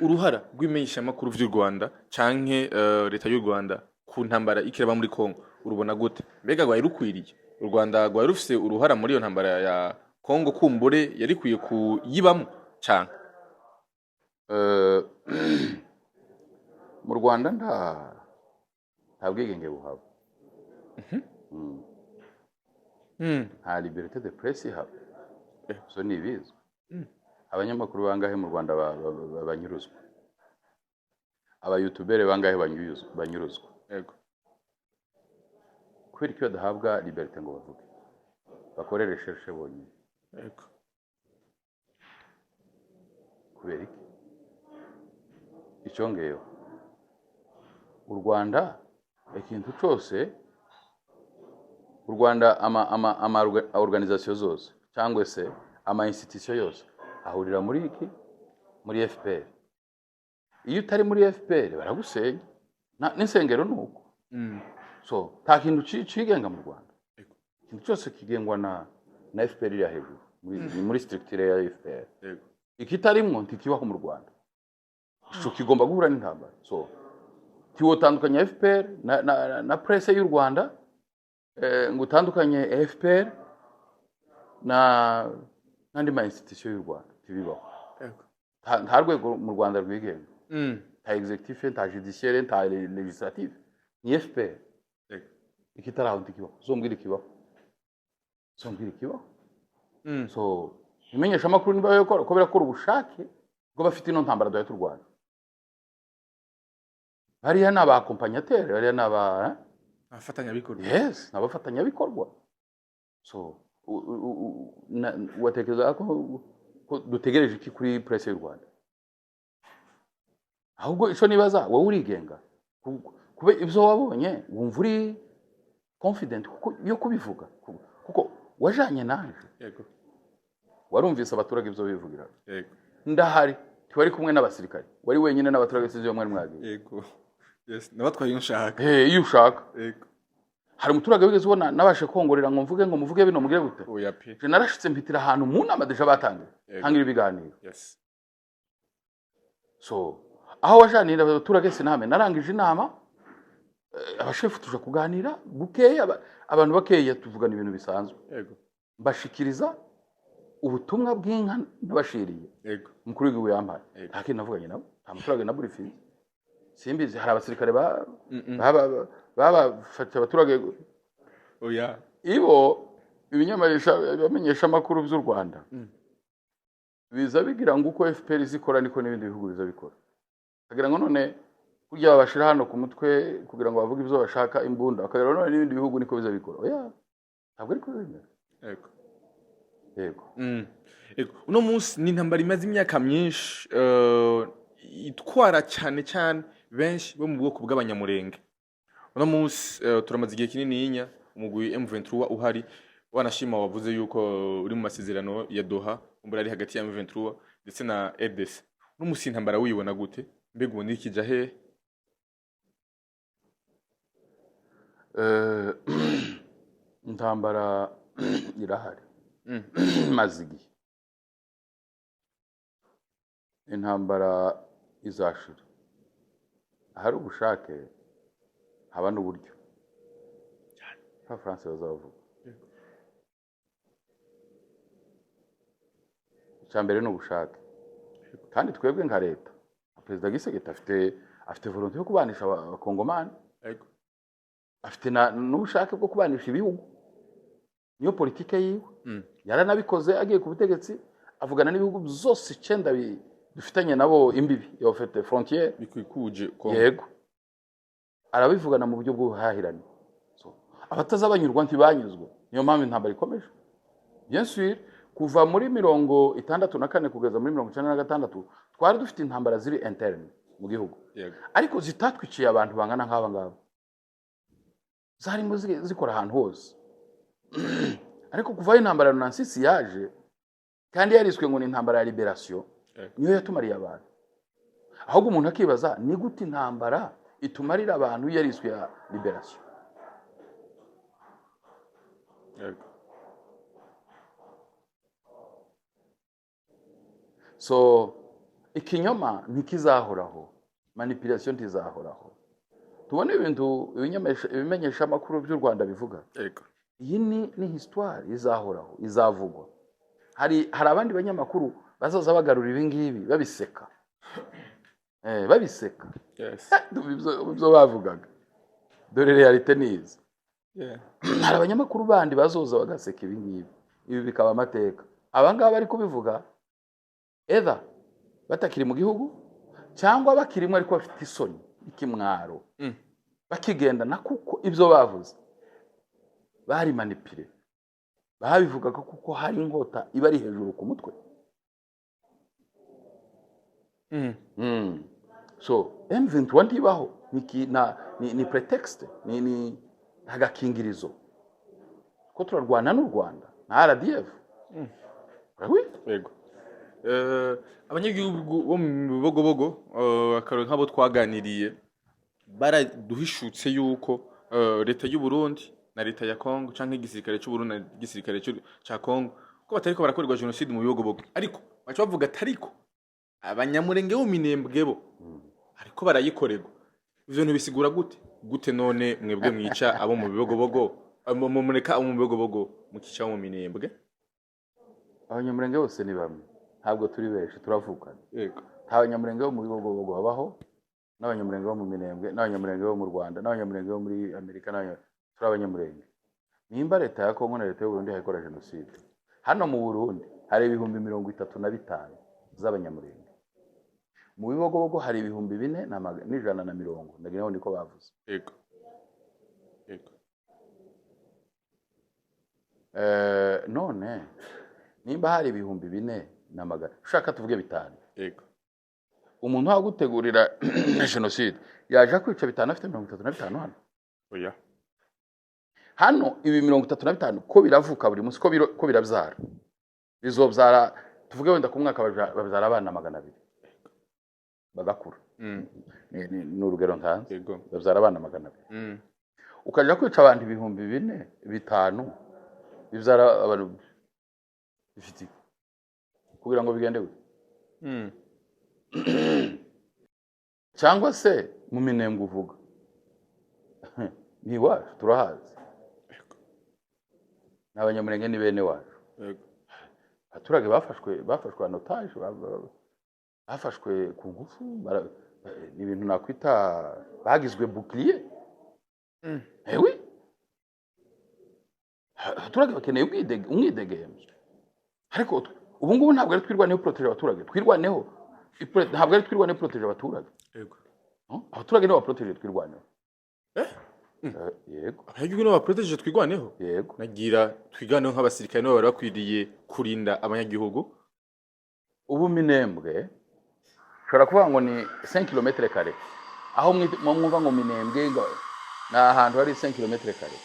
Uruhara rw'imenyesha makuru vy'u Rwanda canke leta y'u Rwanda ku ntambara ikiraba muri Kongo urubona gute? Mbega gwaye rukwiriye? U Rwanda gwaye rufise uruhara muri iyo ntambara ya Kongo kumbure yari kwiye kuyibamo canke mu Rwanda nta bwigenge buhaba. Nta liberté de presse ihaba. So ni bizwe. Abanyamakuru bangahe mu Rwanda banyuruzwa? Aba youtubere bangahe banyuruzwa? Kubera ko badahabwa liberté ngo bavuge. Bakorere recherche bonyine. kubera iki icyongeyeho u Rwanda ikintu cyose u Rwanda ama organisation zose cyangwa se ama institution yose ahurira muri iki muri FPR. Iyo utari muri FPR baragusenya n'insengero nuko. So nta kintu cigenga mu Rwanda, ikintu cyose kigengwa na FPR iri hejuru muri structure ya FPR. Ikitarimwo ntikibaho mu Rwanda, ico kigomba guhura n'intambara. So tiwotandukanya FPR na presse y'u Rwanda, ngo utandukanye FPR n'andi ma institution y'u Rwanda tibibaho. Nta rwego mu Rwanda rwigenga, nta executive, nta judiciaire, nta legislative, ni FPR. Ikitaraho ntikibaho, zombwira ikibaho. So imenyesha amakuru niba yakora ko birakora ubushake bwo bafite ino ntambara doya y'u Rwanda. Hariya n'aba accompagnateur, hariya n'aba abafatanyabikorwa. Yes, n'abafatanyabikorwa. So watekereza ko dutegereje iki kuri presse y'u Rwanda? Ahubwo ico nibaza wowe urigenga kube ibyo wabonye wumva uri confident yo kubivuga kuko wajanye nanje. Yego. Warumvise abaturage ibyo bivugira. Yego. Ndahari twari kumwe n'abasirikare, wari wenyine n'abaturage sizo mwari mwagiye. Yego. Yes, nabatwaye nshaka. Iyo ushaka. Yego. Hari umuturage wigeze ubona nabashe kongorera ngo mvuge bino mugire gute. Oya pe. Je narashitse mpitira ahantu mu nama deja batangiye. Hangira ibiganiro. Yes. So aho wajanira abaturage siname narangije inama, abashefu tuje kuganira bukeye, abantu bakeye tuvugana ibintu bisanzwe. Yego. Mbashikiriza ubutumwa bw'inka n'abashiriye. Yego. Mukuru w'igihugu yampaye. Nta kintu navuganye nabo, nta muturage na briefing. Simbizi hari abasirikare bafata abaturage. Oya. Ibo bamenyesha amakuru by'u Rwanda. Biza bigira ngo uko FPR zikora niko n'ibindi bihugu biza bikora. Kagira ngo none kurya babashira hano ku mutwe kugira ngo bavuge ibyo bashaka imbunda, akagira none n'ibindi bihugu niko biza bikora. Oya. Ntabwo ariko bimeze. Yego. Yego. Yego. Uno munsi ni intambara imaze imyaka myinshi itwara cyane benshi bo mu bwoko bw'abanyamurenge. Uno munsi turamaze igihe kinini yinya umugwi M23 uhari, wanashima wavuze yuko uri mu masezerano ya Doha, umbura ari hagati ya M23 ndetse na RDC. Uno munsi intambara wiyibona gute? Mbega ubundi ikija he? Intambara irahari. Mazigi. Intambara izashira. Hari ubushake haba n'uburyo. Ha France bazavuga. Cyambere n'ubushake. Kandi twebwe nka leta, Perezida Gisegeta afite volonté yo kubanisha abakongomani. Yego. Afite n'ubushake bwo kubanisha ibihugu. Niyo politike yiwe. Yaranabikoze agiye ku butegetsi, avugana n'ibihugu byose 9 dufitanye nabo imbibi ya fait frontière bikwikuje ko. Yego. Arabivugana mu buryo bw'ubuhahirane. So abatazabanyurwa ntibanyuzwe. Niyo mpamvu intambara ikomeje. Bien sûr, kuva muri 64 kugeza muri 96 twari dufite intambara ziri interne mu gihugu. Yego. Ariko zitatwiciye abantu bangana nk'aba ngabo. Zarimo zikora ahantu hose. Ariko kuva intambara ya Nansisi yaje kandi yariswe ngo ni intambara ya liberation, niyo yatumariye abantu. Ahubwo umuntu akibaza ni gute intambara itumarira abantu yariswe ya liberation. Yego. So ikinyoma ntikizahoraho, manipulation ntizahoraho. Tubone ibintu ibimenyesha amakuru by'u Rwanda bivuga. Yego. Iyi ni histoire izahoraho, izavugwa. Hari abandi banyamakuru bazaza bagarura ibingibi babiseka. Babiseka. Yes. Byo bavugaga. Dore realite nizi. Yeah. Hari abanyamakuru bandi bazoza bagaseka ibingibi. Ibi bikaba amateka. Abangaba bari kubivuga either batakiri mu gihugu cyangwa bakirimo ariko bafite isoni ikimwaro. Bakigenda na kuko ibyo bavuze bari manipule. Babivugaga kuko hari inkota ibari hejuru ku mutwe. So M23 ndibaho ni pretext ni agakingirizo ko turarwana n'u Rwanda na RDF. Oui. Yego. Abanyagihugu bo mu bibogobogo akaro nk'abo twaganiriye baraduhishutse yuko leta y'u Burundi na leta ya Kongo canke igisirikare cy'u Burundi na igisirikare ca Kongo ko batariko barakorerwa genocide mu bibogobogo, ariko baca bavuga atariko abanyamurenge bo Minembwe bo ariko barayikorerwa. Ivyo ntibisigura gute none mwebwe mwica abo mu bibogobogo mureka abo mu bibogobogo mukica mu Minembwe? Abanyamurenge bose ni bamwe, ntabwo turi benshi, turavukana. Yego. Nta banyamurenge bo mu bibogobogo babaho, n'abanyamurenge bo mu Minembwe, n'abanyamurenge bo mu Rwanda, n'abanyamurenge bo muri Amerika, turi abanyamurenge. Nimba leta ya Kongo na leta y'u Burundi hayikora genocide, hano mu Burundi hari 35,000 z'abanyamurenge. Mu bibogobogo hari 4,150, ndagira ngo niko bavuze. Yego. None nimba hari 4,400, ushaka tuvuge 5. Yego. Umuntu wagutegurira genocide yaje kwica 5 afite 35 hano. Oya. Hano ibi 35 ko biravuka buri munsi ko birabyara. Bizobyara tuvuge wenda ku mwaka babyara abana 200 bagakura. Ni urugero ntanze. Yego. Babyara abana 200. Ukaja kwica abantu 4,000 5 bibyara abantu bifite kugira ngo bigende gute. Cyangwa se mu Minembwe uvuga ni wacu turahazi, n'abanyamurenge ni bene wacu. Abaturage bafashwe anotage, bafashwe ku ngufu, ni ibintu nakwita bagizwe bouclier. Oui, abaturage bakeneye umwidegemvyo, ariko ubu ngubu ntabwo ari twirwaneho proteger abaturage, twirwaneho ntabwo ari twirwaneho proteger abaturage. Yego. Abaturage nibo baproteger twirwaneho. Yego. Abagihugu nibo baproteger twirwaneho? Yego. Nagira twiganeho nk'abasirikare nibo bari bakwiriye kurinda abanyagihugu. Ubu Minembwe ushobora kuvuga ngo ni 5 km kare, aho mwumva ngo Minembwe na ahantu hari 5 km kare.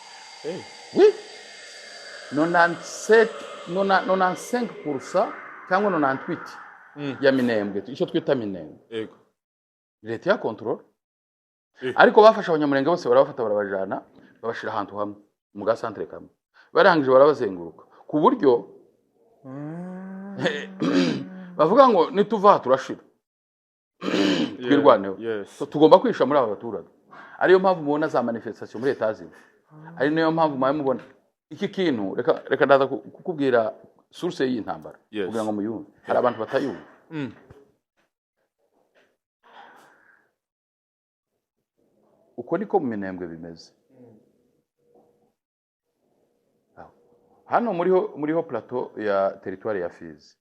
Oui. 95% cyangwa 98 ya Minembwe icyo twita Minembwe. Yego. Leta ya control. Ariko bafasha abanyamurenge bose barabafata barabajana babashira ahantu hamwe mu gasantre kamwe, barangije barabazenguruka ku buryo bavuga ngo nituva turashira twirwaneho. So tugomba kwisha muri aba baturage, ariyo mpamvu mubona za manifestation muri leta zimwe, ari niyo mpamvu mubona iki kintu. Reka ndaza kukubwira source y'intambara kugira ngo muyumve, hari abantu batayumva. Uko niko mu Minembwe bimeze. Hano muriho plateau ya territoire ya Fizi,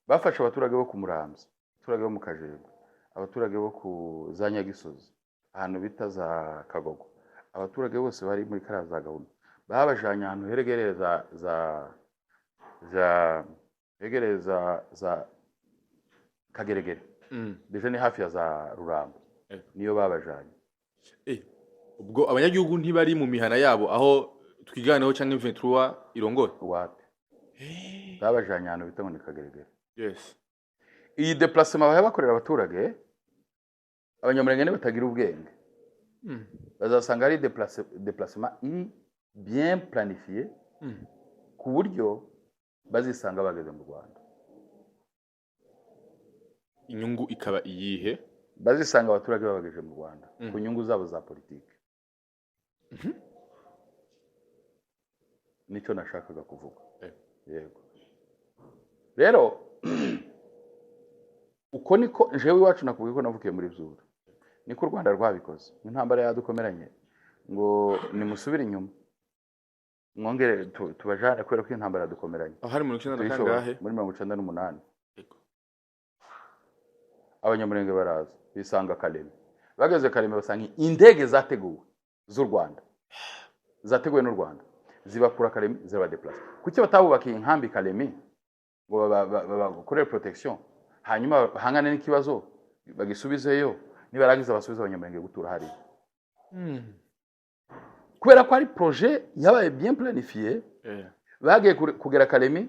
bafashe abaturage bo ku Muramvya, abaturage bo mu Kajembe, abaturage bo ku za Nyagisozi, ahantu bita za Kagogo, abaturage bose bari muri kara za Gahunda, babajanye ahantu hegereza za Kageregere. Deje ni hafi ya za Rurambo. Niyo babajanye. Ubwo abanyagihugu ntibari mu mihana yabo aho twiganeho cyangwa 23 irongoye wapi. Babajanye ahantu bita ngo ni Kageregere. Yes. Iyi déplacement bahe bakorera abaturage, abanyamurenge batagira ubwenge. Bazasanga ari déplacement iri bien planifié ku buryo bazisanga bageze mu Rwanda. Inyungu ikaba iyihe? Bazisanga abaturage babageje mu Rwanda ku nyungu zabo za politike. Nico nashakaga kuvuga. Yego. Rero uko niko jewe iwacu nakubwiye ko navukiye muri Byura, niko u Rwanda rwabikoze. Intambara yadukomeranye ngo nimusubire inyuma, mwongere tubajane kwera ko intambara yadukomeranye. Ahari mu 19 kangahe? Muri 1998. Abanyamurenge baraza bisanga Kalemi, bageze Kalemi basanga indege zateguwe z'u Rwanda, zateguwe n'u Rwanda, zibakura Kalemi ziraba déplacer. Kuki batabubakiye inkambi Kalemi ngo bakorere protection? hanyuma bahangane n'ikibazo bagisubizeyo nibarangiza basubize abanyamurenge gutura hariya kubera ko ari projet yabaye bien planifié bagiye kugera Kalemi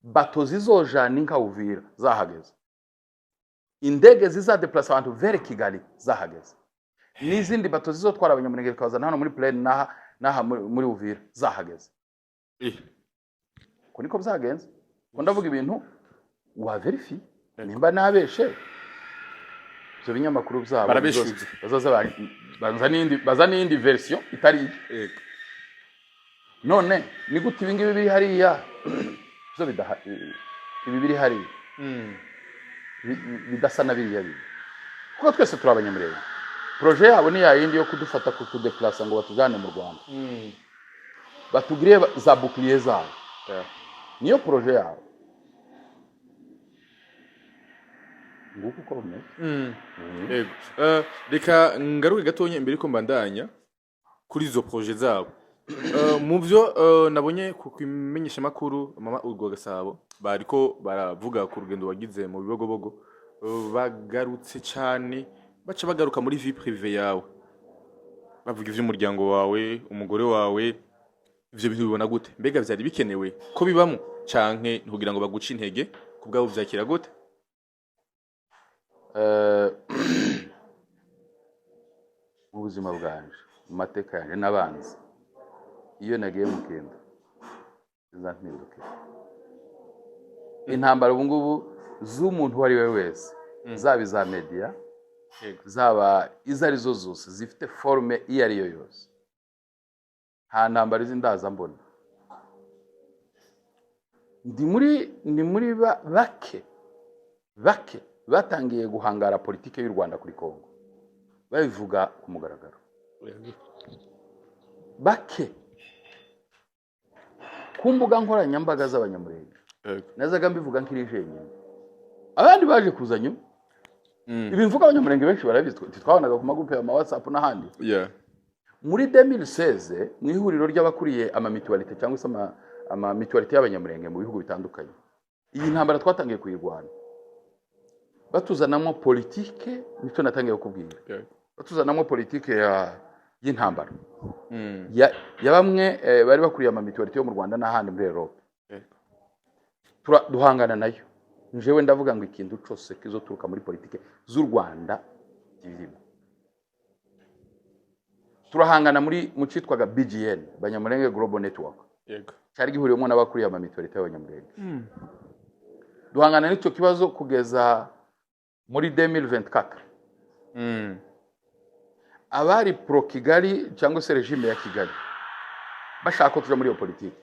bato zizojana inka Uvira zahageze indege zizadeplace abantu vers Kigali zahageze n'izindi bato zizotwara abanyamurenge bikazana hano muri plaine naha muri Uvira zahageze ko niko byagenze ko ndavuga ibintu wa verify nimba nabeshe byo binyamakuru byabo barabeshuze baza n'indi version itari none ni gute ibingibi biri hariya byo ibi biri hariya bidasa na biriya bibi kuko twese turi abanyamurenge projet yabo ni yayindi yo kudufata kutudeplace ngo batujane mu Rwanda batugiriye za bouclier zabo niyo projet yabo nguko uko bimeze yego reka ngaruke gatonya imbere ko mbandanya kuri izo projet zabo mu byo nabonye ku kimenyesha makuru mama urwo Gasabo bariko baravuga ku rugendo wagize mu bibogobogo bagarutse cyane baca bagaruka muri vie privée yawe bavuga ivy'umuryango wawe umugore wawe ivyo bintu bibona gute mbega byari bikenewe ko bibamo canke ntugira ngo baguce intege kubwabo vyakira gute mu buzima bwanje mu mateka yanje nabanze iyo nagiye mu kendo zantinduke intambara ubu ngubu z'umuntu wari we wese zaba za media zaba izari zo zose zifite forme iyo ari yo yose nta ntambara izindaza mbona ndi muri bake batangiye guhangara politike y'u Rwanda kuri Kongo babivuga ku mugaragaro bake ku mbuga nkoranyambaga z'abanyamurenge nazaga mbivuga nk'iri jenyine abandi baje kuzanya ibi mvuga abanyamurenge benshi barabizi twabonaga ku magurupe ya WhatsApp n'ahandi muri 2016 mu ihuriro ry'abakuriye amamitualite cyangwa se amamitualite y'abanyamurenge mu bihugu bitandukanye iyi ntambara twatangiye kuyirwana batuzanamo politike nico natangiye kukubwira batuzanamo politike y'intambara ya bamwe bari bakuriye amamitualite yo mu Rwanda n'ahandi muri Europe duhangana nayo njewe ndavuga ngo ikintu cyose kizoturuka muri politike z'u Rwanda kirimo turahangana mu cyitwaga BGN Banyamurenge Global Network cyari gihuriyemo n'abakuriye amamitualite y'abanyamurenge duhangana n'icyo kibazo kugeza muri 2024 abari pro Kigali cyangwa se regime ya Kigali bashaka kuja muri iyo politiki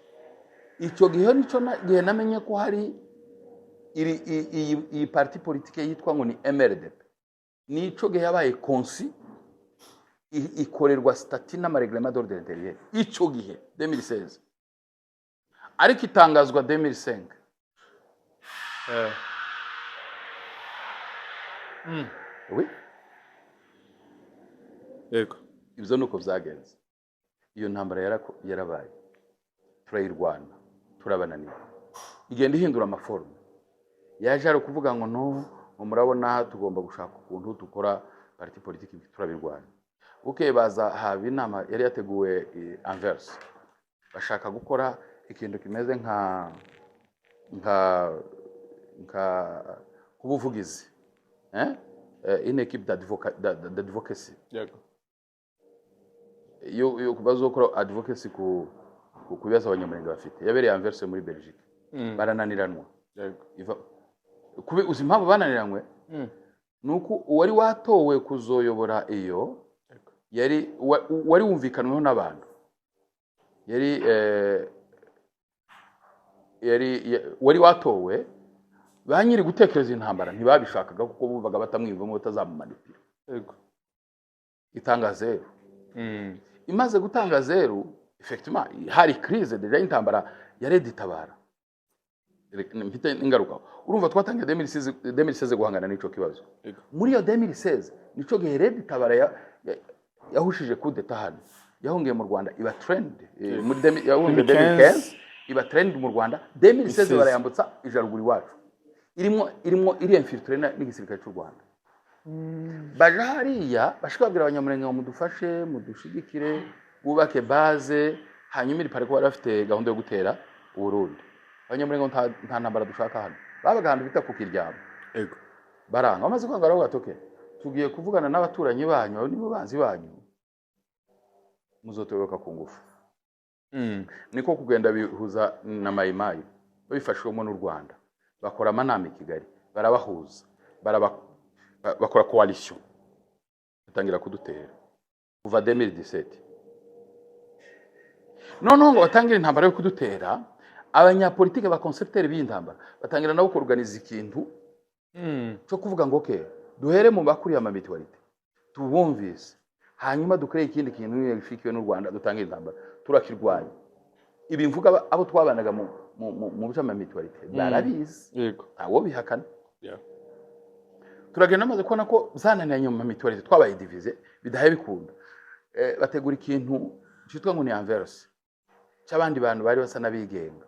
icyo gihe nico gihe namenye ko hari iyi parti politique yitwa ngo ni MRDP nico gihe yabaye konsi ikorerwa statut n'amareglement d'ordre intérieur icyo gihe 2016 ariko itangazwa 2005 oui yego ibyo nuko byagenze iyo ntambara yarabaye turayirwana turabananira igenda ihindura amaforme yaje ari kuvuga ngo no murabona tugomba gushaka ukuntu dukora parti politique turabirwana baza haba inama yari yateguwe Anvers bashaka gukora ikintu kimeze nka kubuvugizi une équipe d'advocacy yo bazokora advocacy ku bibazo abanyamurenge bafite yabereye Anvers muri Belgique barananiranwa uzi impamvu bananiranwe nuko uwari watowe kuzoyobora iyo wari wumvikanweho n'abantu wari watowe banyiri gutekereza intambara ntibabishakaga kuko bumvaga batamwivamo batazamumanipira itanga zero imaze gutanga zero effectivement hari crise deja intambara yareditabara mfite ingaruka urumva twatangiye 2016 guhangana n'ico kibazo muri iyo 2016 nico gihe reditabara yahushije coup d'etat hano yahungiye mu Rwanda iba trend muri yahungiye 2015 iba trend mu Rwanda 2016 barayambutsa ijaruguri wacu iri infiltré n'igisirikare cy'u Rwanda. Baje hariya bashaka babwira abanyamurenge ngo mudufashe mudushigikire bubake base, hanyuma iri pariko bari bafite gahunda yo gutera Burundi. Abanyamurenge nta ntambara dushaka hano, babaga ahantu bita ku Kiryama. Ego Baranga bamaze kwanga araho gatoke, tugiye kuvugana n'abaturanyi banyu, abo nibo banzi banyu, muzotoboka ku ngufu. Niko kugenda bihuza na mayimayi babifashwemo n'u Rwanda, bakora amanama i Kigali, barabahuza, bakora coalition, batangira kudutera kuva 2017. Noneho ngo batangira intambara yo kudutera, abanyapolitike ba concepteur b'intambara batangira nabo kuorganiza ikintu cyo kuvuga ngo okay, duhere mu bakuri ya mamitualite tubumvise, hanyuma dukoreye ikindi kintu yishikiwe n'u Rwanda, dutangira intambara turakirwanya. Ibi mvuga abo twabanaga mu bice mamitualite barabizi, yego ntawo bihakana. Turagenda maze kubona ko zananiranye mu mamitualite, twabaye divize bidahe bikunda. Bategura ikintu cyitwa ngo ni anverse cy'abandi bantu bari basa nabigenga.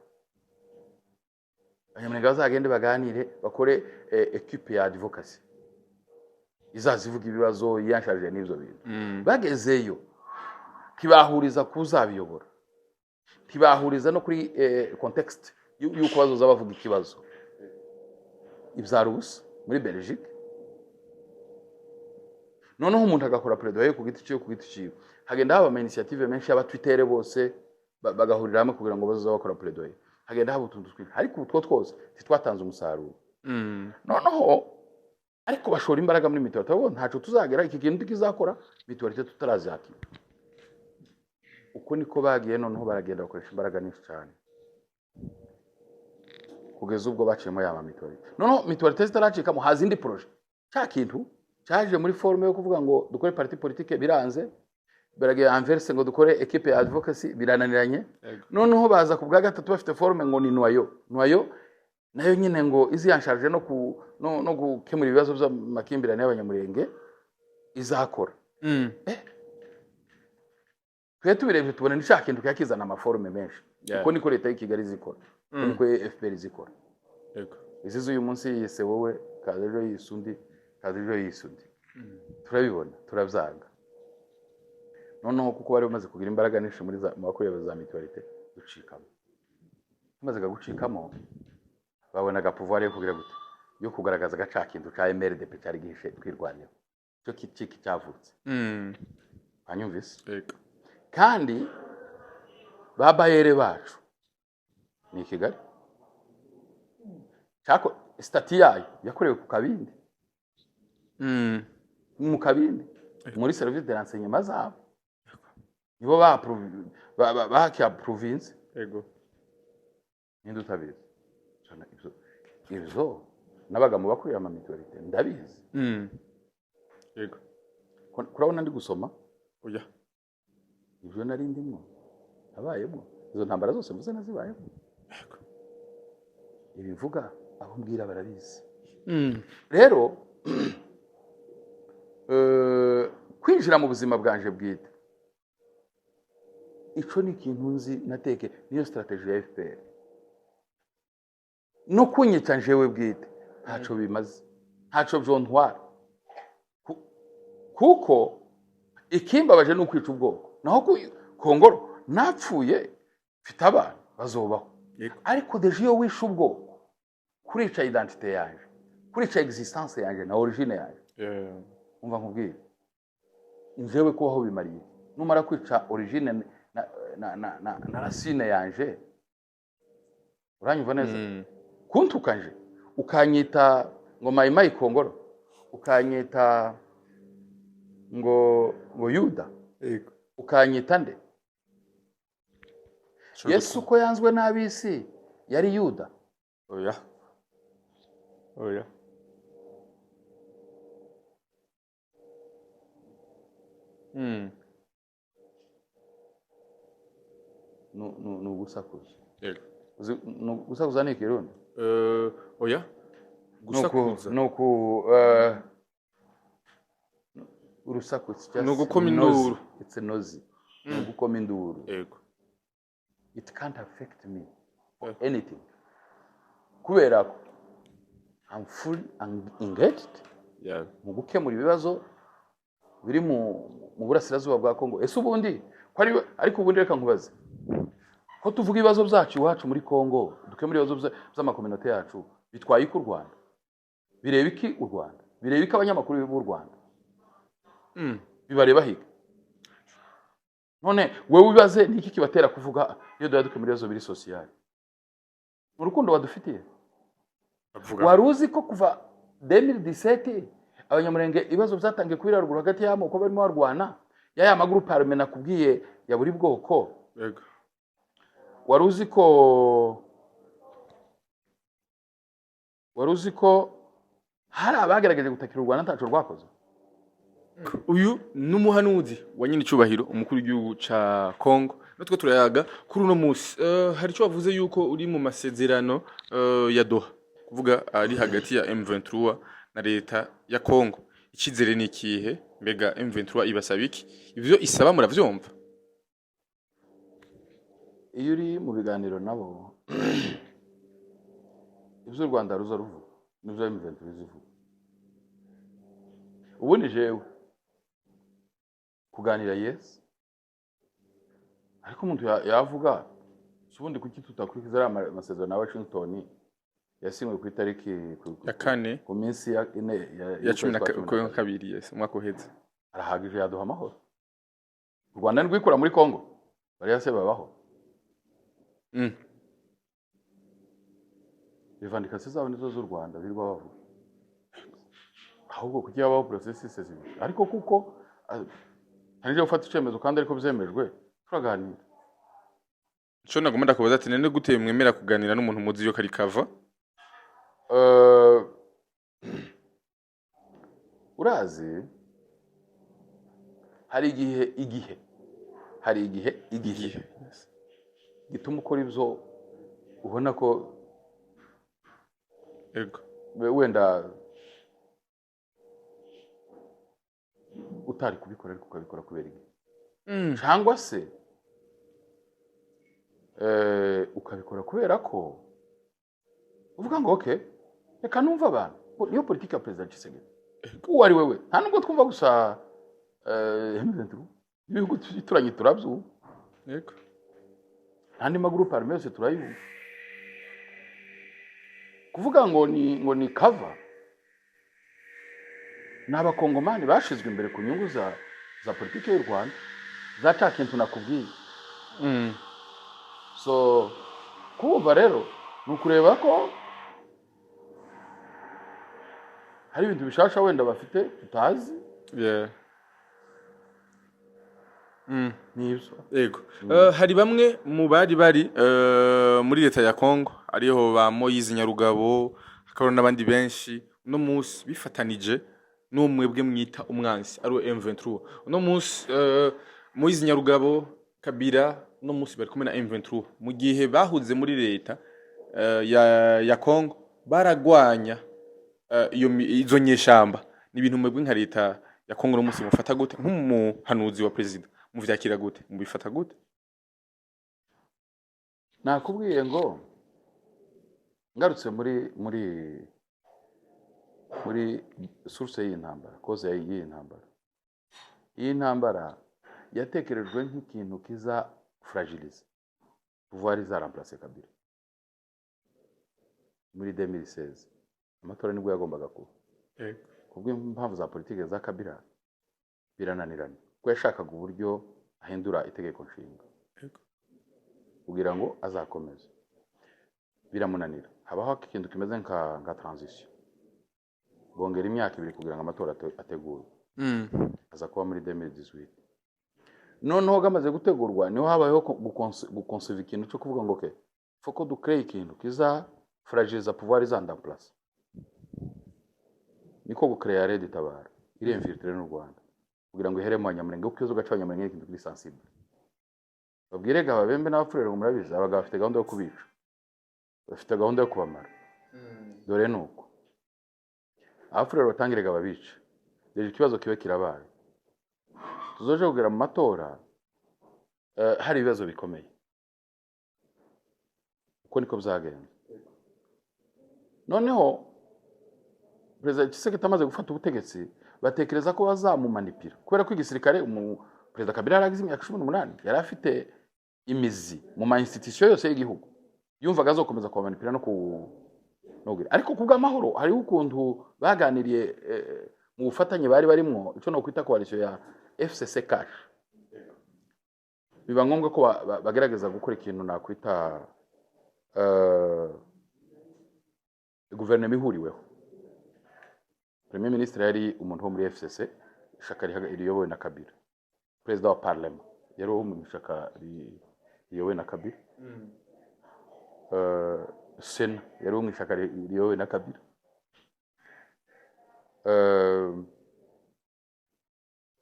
Abanyamurenge bazagende baganire, bakore equipe ya advocacy izazivuga ibibazo yanshaje n'ivyo bintu. Bagezeyo kibahuriza kuzabiyobora, kibahuriza no kuri context y'uko bazoza bavuga ikibazo. Ibyarubusa muri Belgique, noneho umuntu agakora plaidoyer ku giti cyo hagenda haba ama initiative menshi y'aba Twitter bose bagahurira hamwe kugira ngo bazoza bakora plaidoyer. Hagenda haba utuntu twinshi, ariko utwo twose titwatanze umusaruro. Noneho ariko bashora imbaraga muri mitualite, ahubwo ntaco tuzagera iki kintu kizakora mitualite tutarazakira. Uko niko bagiye, noneho baragenda bakoresha imbaraga nyinshi cyane kugeza ubwo baciyemo yama mitualite. Noneho mitualite zitaracika mu hazi indi projet, cya kintu cyaje muri forme yo kuvuga ngo dukore parti politique biranze, baragiye anverse ngo dukore equipe ya advocacy birananiranye. Noneho baza ku bwa gatatu bafite forme ngo ni noyo nayo nyine ngo izi yansharje no gukemura ibibazo by'amakimbirane y'abanyamurenge izakora. Twe tubirebye tubona ni cya kintu cyakizana amaforme menshi. Uko niko leta y'Kigali zikora, niko FPR zikora. Yego Izizo uyu munsi yise wowe kazejo yisundi, kazejo yisundi. Turabibona, turabyanga. Noneho kuko bari bamaze kugira imbaraga nyinshi muri mu bakorera za mitualite ducikamo. Bamaze gucikamo babonaga pouvoir yo kugira gute, yo kugaragaza gaca kintu ca MRDP cyari gihishe twirwanyeho, cyo kiciki cyavutse. Anyumvise? Yego Kandi babayere bacu ni Kigali, cyako stati yayo yakorewe ku Kabindi, mu Kabindi muri service de renseignement zabo, nibo ba province. Yego Nindutabizi cyane ibyo nabaga mu bakurira ama mitualite ndabizi. Yego kurabona ndi gusoma oya ibyo nari ndimo abayemo izo ntambara zose mvuze nazibayemo. Ibivuga aho mbwira barabizi. Rero kwinjira mu buzima bwanje bwite, ico ni ikintu nzi nateke, niyo strategie ya FPR. No kunyica njewe bwite ntaco bimaze, ntaco byontwara, kuko ikimbabaje no kwica ubwoko. Naho Kongoro napfuye mfite abana bazobaho, ariko deje yo wisha ubwoko kurica identité yanje, kurica existence yanje na origine yanje. Umva nkubwire, njewe kubaho bimariye numara kwica origine na racine yanje. Uranyumva neza? Kuntukanje ukanyita ngo mayimayi Kongoro, ukanyita ngo Yuda, ukanyita nde? Yesu ko yanzwe n'abisi yari Yuda? Oya Nugusakuza. Yego Gusakuza ni Kirundi? Oya gusakuza nuko urusaku no gukoma induru. It's a noise. No gukoma induru. Yego It can't affect me or anything. Kubera ko I'm fully engaged mu gukemura ibibazo biri mu burasirazuba bwa Kongo. Ese ubundi ariko ubundi reka nkubaze ko tuvuga ibibazo byacu iwacu muri Kongo, dukemura ibibazo by'amakominota yacu, bitwaye ku Rwanda, bireba iki u Rwanda, bireba iki abanyamakuru b'u Rwanda, bibareba higa. None wewe ubibaze niki kibatera kuvuga iyo dukemura ibibazo biri social mu rukundo badufitiye? Wari uzi ko kuva 2017 abanyamurenge ibibazo byatangiye kubira ruguru hagati y'amo uko barimo barwana ya magroup parlement nakubwiye ya buri bwoko? Yego. Wari uzi ko hari abagerageje gutakira u Rwanda ntaco rwakoze? Uyu n'umuhanuzi wa nyine cyubahiro umukuru w'igihugu ca Kongo, natwe turayaga kuri uno musi. Hari cyo bavuze yuko uri mu masezerano ya Doha, kuvuga ari hagati ya M23 na leta ya Kongo. Ikizere ni kihe? Mbega M23 ibasaba iki? Ivyo isaba muravyumva? Iyo uri mu biganiro nabo ivyo u Rwanda ruza ruvuga n'ivyo M23 bivuga. Ubundi jewe kuganira yes, ariko umuntu yavuga ubundi kuki tutakurikiza amasezerano ya Washington yasinywe ku itariki ya kane ku minsi ya 12 yes umwaka uheze. Arahagije yaduha amahoro. U Rwanda rwikura muri Kongo bari yase babaho. Revandikasi zabo nizo z'u Rwanda birwa bavuga. Ahubwo kuki yabaho processes zibiri, ariko kuko hari je gufata icyemezo kandi ariko byemejwe turaganira. Cyo nagomba ndakubaza ati nene gute mwemera kuganira n'umuntu muzi yo kari kava? Urazi hari igihe gituma ukora ibyo ubona ko wenda utari kubikora ariko ukabikora kubera iki, cyangwa se ukabikora kubera ko uvuga ngo okay reka numva abantu. Niyo politiki ya President Tshisekedi uwo ari wewe, nta nubwo twumva gusa ibihugu turanye turabyo, yego andi maguru parlement yose turayumva. Kuvuga ngo ni cover n'abakongomani bashizwe imbere ku nyungu za politiki y'u Rwanda zaca kintu nakubwiye. So kuva rero nukureba ko hari ibintu bishasha wenda bafite tutazi. Nibyo. Yego. Hari bamwe mu bari muri leta ya Kongo ariho ba Moise Nyarugabo, hakaba n'abandi benshi no musi bifatanije n'umwebwe mwita umwansi ari M23. No musi Moise Nyarugabo, Kabila no musi bari kumwe na M23 mu gihe bahuze muri leta ya Kongo baragwanya izo nyeshamba. Ni ibintu mwebwe nka leta ya Kongo no musi mufata gute nk'umuhanuzi wa president? Muvyakira gute? Mubifata gute? Nakubwiye ngo ngarutse muri source y'intambara, cause y'intambara. Iyi ntambara yatekerejwe nk'ikintu kiza fragilize pouvoir za remplacer Kabila muri 2016. Amatora nibwo yagombaga kuba. Kubw'impamvu za politike za Kabila birananirana ko yashakaga uburyo ahindura itegeko nshinga kugira ngo azakomeze, biramunanira. Habaho ikintu kimeze nka transition, bongera imyaka 2 kugira ngo amatora ategurwe. Aza kuba muri 2018. Noneho gamaze gutegurwa niho habayeho guconceive ikintu cyo kuvuga ngo okay foko du créer ikintu kiza fragiliser pouvoir za en place. Niko gucreer Red Tabara iri infiltrer n'u Rwanda kugira ngo ihere mu Banyamulenge uko izo gaca Abanyamulenge ikintu kuri sensible. Babwire ga babembe n'abafurere ngo murabiza abaga bafite gahunda yo kubica, bafite gahunda yo kubamara. Dore nuko abafurere batangire ga babica, deje ikibazo kibe kirabaye. Tuzoje kugera mu matora hari ibibazo bikomeye. Uko niko byagenze. Noneho perezida Tshisekedi amaze gufata ubutegetsi batekereza ko bazamumanipira kubera ko igisirikare perezida Kabila yaragize imyaka 18 yari afite imizi mu ma institution yose y'igihugu yumvaga azokomeza kubamanipira no ariko kubw'amahoro hari ukuntu baganiriye mu bufatanye bari barimo icyo no kwita coalition ya FCC cash biba ngombwa ko bagerageza gukora ikintu nakwita guverinoma ihuriweho. Premier ministre yari umuntu wo muri FCC ishaka riyobowe na Kabila. Perezida wa parlement yari wo mu ishaka riyobowe na Kabila. Sena yari wo mu ishaka riyobowe na Kabila.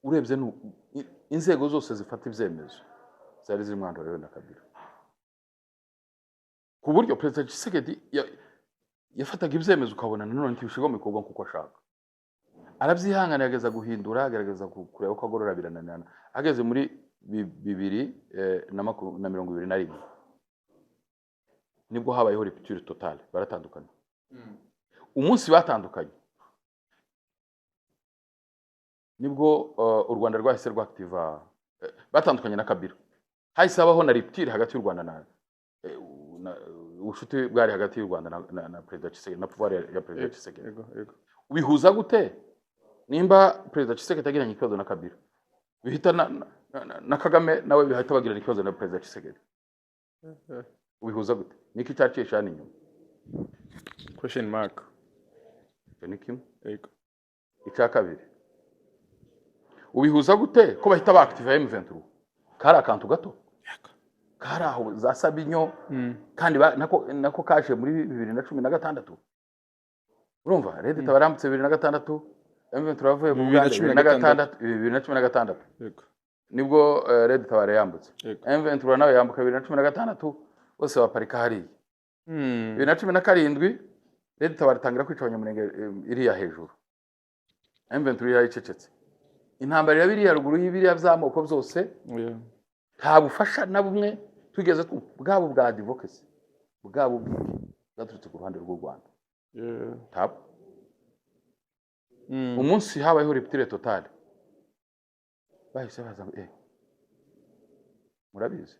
Urebye inzego zose zifata ibyemezo zari ziri mwando rero na Kabila. Ku buryo perezida Tshisekedi yafataga ibyemezo ukabona nanone ntibishigwa mu bikorwa kuko ashaka. Arabyihangana yageza guhindura agerageza kureba ko agorora birananirana. Ageze muri 2021 nibwo habayeho rupture totale baratandukana. Umunsi batandukanye nibwo u Rwanda rwahise rwactiva batandukanye na Kabila. Hahise habaho na rupture hagati y'u Rwanda na ubushuti bwari hagati y'u Rwanda na perezida Tshisekedi na pouvoir ya perezida Tshisekedi. Ubihuza gute nimba perezida Tshisekedi agiranye ikibazo na Kabila bihita na Kagame nawe bihita bagirana ikibazo na perezida Tshisekedi? Ubihuza gute? Niki cyacisha ni nyuma? Question mark. Nikim? Icya kabiri. Ubihuza gute ko bahita baactive M23? Kari akantu gato. Kari aho za Sabinyo kandi nako kaje muri 2016. Urumva Red Tabarambutse 2016 M23 yavuye mu Uganda 2016. Yego. Nibwo Red Tabara yambutse. M23 nawe yambuka 2016 bose baparika hari. 2017 Red Tabara tangira kwica abanyamurenge iriya hejuru. M23 yayicecetse. Intambara irabiri ya ruguru y'ibiriya by'amoko byose. Nta bufasha na bumwe tugeze bwabo bwa advocacy. Bwabo bwaturutse ku ruhande rw'u Rwanda. Tab. Umunsi habayeho rupture totale. Bahise baza murabizi.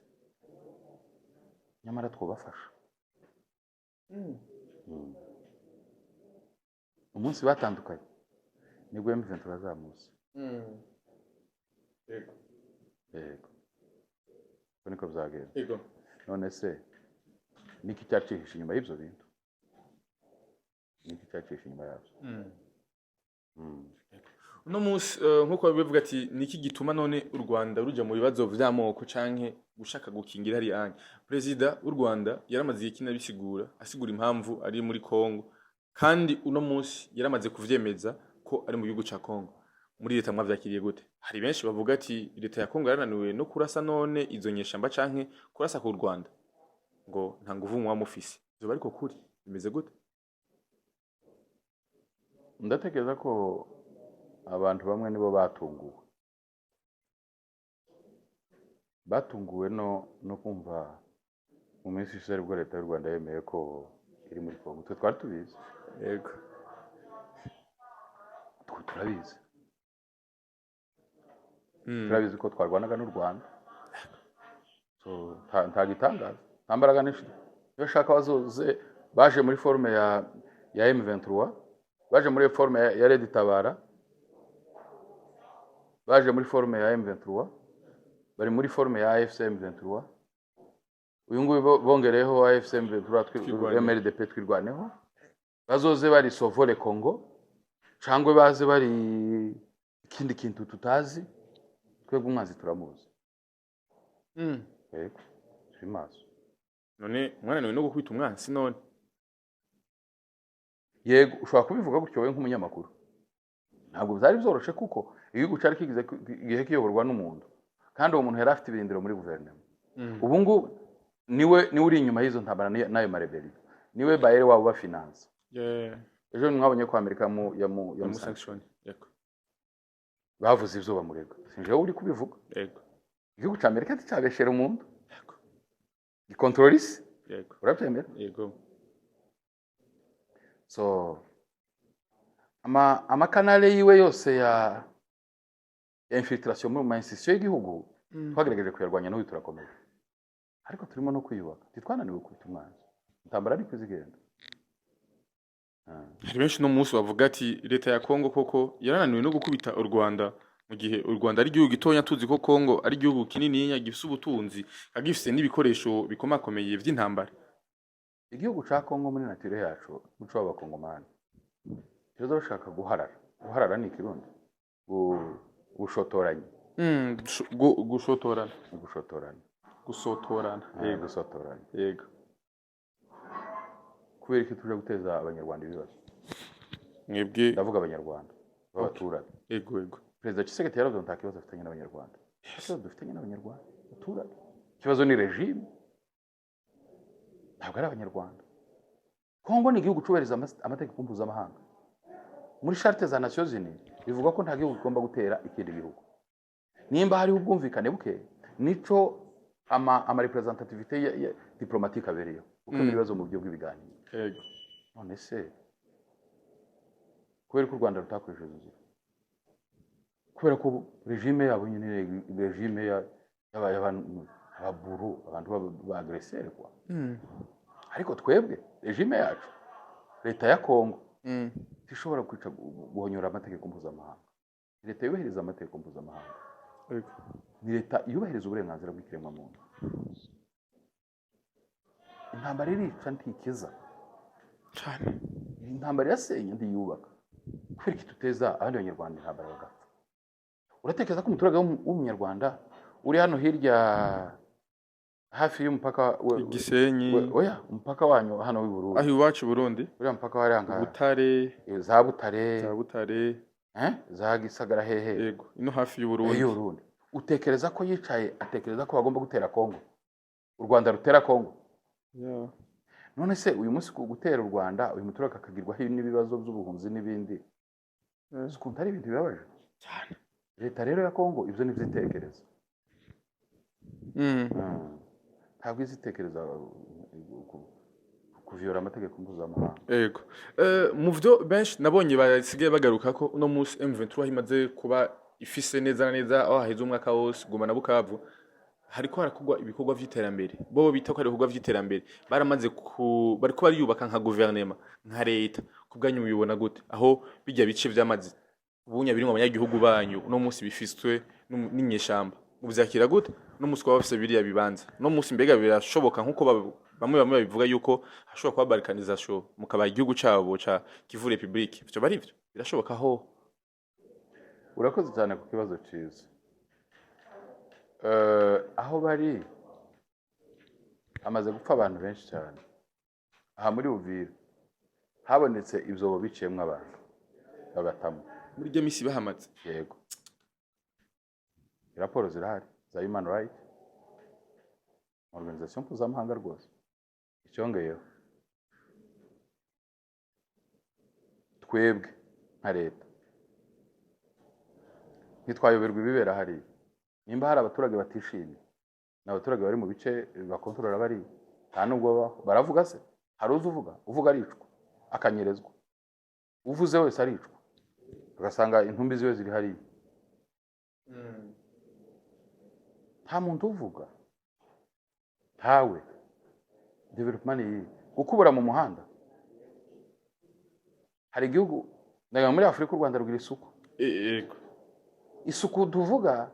Nyamara twobafasha. Umunsi batandukanye nibwo M23 bazamuse. Yego. Niko byagenda. Yego. None se niki cyacisha inyuma y'ibyo bintu? Niki cyacisha inyuma yabyo? Uno munsi nkuko bivuga ati niki gituma none u Rwanda ruja mu bibazo vy'amoko canke gushaka gukingira hari anye. Perezida w'u Rwanda yaramaze ikina bisigura asigura impamvu ari muri Kongo kandi uno munsi yaramaze kuvyemeza ko ari mu gihugu ca Kongo. Muri leta mwavyakiriye gute? Hari benshi bavuga ati leta ya Kongo yarananiwe no kurasa none izo nyeshamba canke kurasa ku Rwanda ngo nta nguvu mu mufisi. Zo bariko kuri bimeze gute? Ndatekereza ko abantu bamwe nibo batunguwe no kumva mu minsi ishize ubwo leta y'u Rwanda yemeye ko iri muri Kongo. Twe twari tubizi. Yego. Turabizi. Turabizi ko twarwanaga n'u Rwanda. So nta gitangaza. Nta mbaraga n'ishira. Iyo shaka bazoze baje muri forme ya M23, baje muri forme ya Red Tabara, baje muri forme ya M23, bari muri forme ya AFC M23. Uyu nguyu bongereho AFC M23 MLDP twirwaneho. Bazoze bari Sovole Congo cyangwa baze bari ikindi kintu tutazi twebwe umwanzi turamuzi. Yego. Simaso. None mwana no gukubita umwanzi none. Yego ushobora kubivuga gutyo we nk'umunyamakuru. Ntabwo byari byoroshe kuko igihugu cyari kigize igihe kiyoborwa n'umuntu kandi uwo muntu yari afite ibirindiro muri guverinoma. Ubu ngo niwe uri inyuma y'izo ntabara nayo mareberi. Niwe bayere wabo ba finance. Ejo mwabonye ko Amerika ya sanction. Yego. Bavuze ivyo bamurega. Sinje uri kubivuga. Yego. Igihugu cya Amerika cyabeshera umuntu. Yego. Gikontrolisi. Yego. Urabyemera? Yego. So amakanale yiwe yose ya infiltration mu institution y'igihugu twagerageje kuyarwanya n'ubu turakomeje ariko turimo no kwiyubaka titwananiwe kwita umwanzi intambara ari kwizigenda. hari benshi no munsi bavuga ati leta ya Kongo koko yarananiwe no gukubita u Rwanda mu gihe u Rwanda ari igihugu gitonya tuzi ko Kongo ari igihugu kinini gifite ubutunzi agifite n'ibikoresho bikomakomeye vy'intambara. Igihugu ca Kongo muri nature yacu muco w'abakongomani kizo bashaka guharara ni kirundi gushotoranya gusotorana yego kubera iki tuje guteza abanyarwanda ibibazo mwebwe ndavuga abanyarwanda b'abaturage yego Perezida Tshisekedi yaravuze nta kibazo afitanye n'abanyarwanda ikibazo dufitanye n'abanyarwanda abaturage ikibazo ni regime ntabwo ari abanyarwanda. Kongo ni igihugu cubahiriza amategeko mpuzamahanga muri charte za Nations Unies bivuga ko nta gihugu kigomba gutera ikindi gihugu nimba hari ubwumvikane buke nico ama representativité diplomatique abereyo uko ibibazo mu buryo bw'ibiganiro. Yego none se kubera ko u Rwanda rutakoresheje inzira kubera ko regime yabo nyine regime y'abantu ababuru abantu b'agresseur kwa ariko twebwe regime yacu leta ya Kongo tishobora kwica guhonyora amategeko mpuzamahanga. Leta yubahiriza amategeko mpuzamahanga ni leta yubahiriza uburenganzira bw'ikiremwa muntu. Intambara irica ntikiza cyane intambara irasenya ndiyubaka kubera iki tuteza abandi banyarwanda intambara bagapfa. Uratekereza ko umuturage w'umunyarwanda uri hano hirya hafi y'umupaka Gisenyi oya umupaka wanyu hano w'i Burundi aho iwacu Burundi uriya mupaka wari anga Butare za Butare za Gisagara hehe yego ino hafi y'u Burundi utekereza ko yicaye atekereza ko bagomba gutera Kongo u Rwanda rutera Kongo none se uyu munsi gutera u Rwanda uyu muturage akagirwaho n'ibibazo by'ubuhunzi n'ibindi sikunta ari ibintu bibabaje cyane. Leta rero ya Kongo ibyo ni vyitekereza ntabwo izitekereza kuviyora amategeko mpuzamahanga. Yego mu byo benshi nabonye basigaye bagaruka ko uno munsi M23 imaze kuba ifise neza na neza aho haheze umwaka wose guma na Bukavu hariko harakugwa ibikorwa vy'iterambere bo bita ko ari ibikorwa vy'iterambere baramaze bariko bariyubaka nka guverinema nka leta kubwanyu bibona gute aho bijya bice vy'amazi ubunya biri mu banyagihugu banyu uno munsi bifiswe n'inyeshamba mubyakira gute no munsi kwa bafise biriya bibanza no munsi mbega birashoboka nkuko bamwe babivuga yuko hashobora kuba balkanisation mukaba igihugu cyabo ca Kivu Republique byo bari byo birashoboka ho. Urakoze cyane ku kibazo ciza aho bari amaze gupfa abantu benshi cyane aha muri Uvira habonetse ibyobo biciyemwe abantu bagatamo muri rya misi bahamaze yego raporo zirahari za human right organisation mpuzamahanga rwose icyongeyeho twebwe nka leta ntitwayoberwa ibibera hariya nimba hari abaturage batishimye n'abaturage bari mu bice bakontorora bari nta nubwo baravuga se hari uvuga aricwa akanyerezwa uvuze wese aricwa ugasanga intumbi ziwe ziri hariya nta muntu uvuga ntawe development yi gukubura mu muhanda hari igihugu ndaga muri Afrika u Rwanda rugira isuku yego isuku tuvuga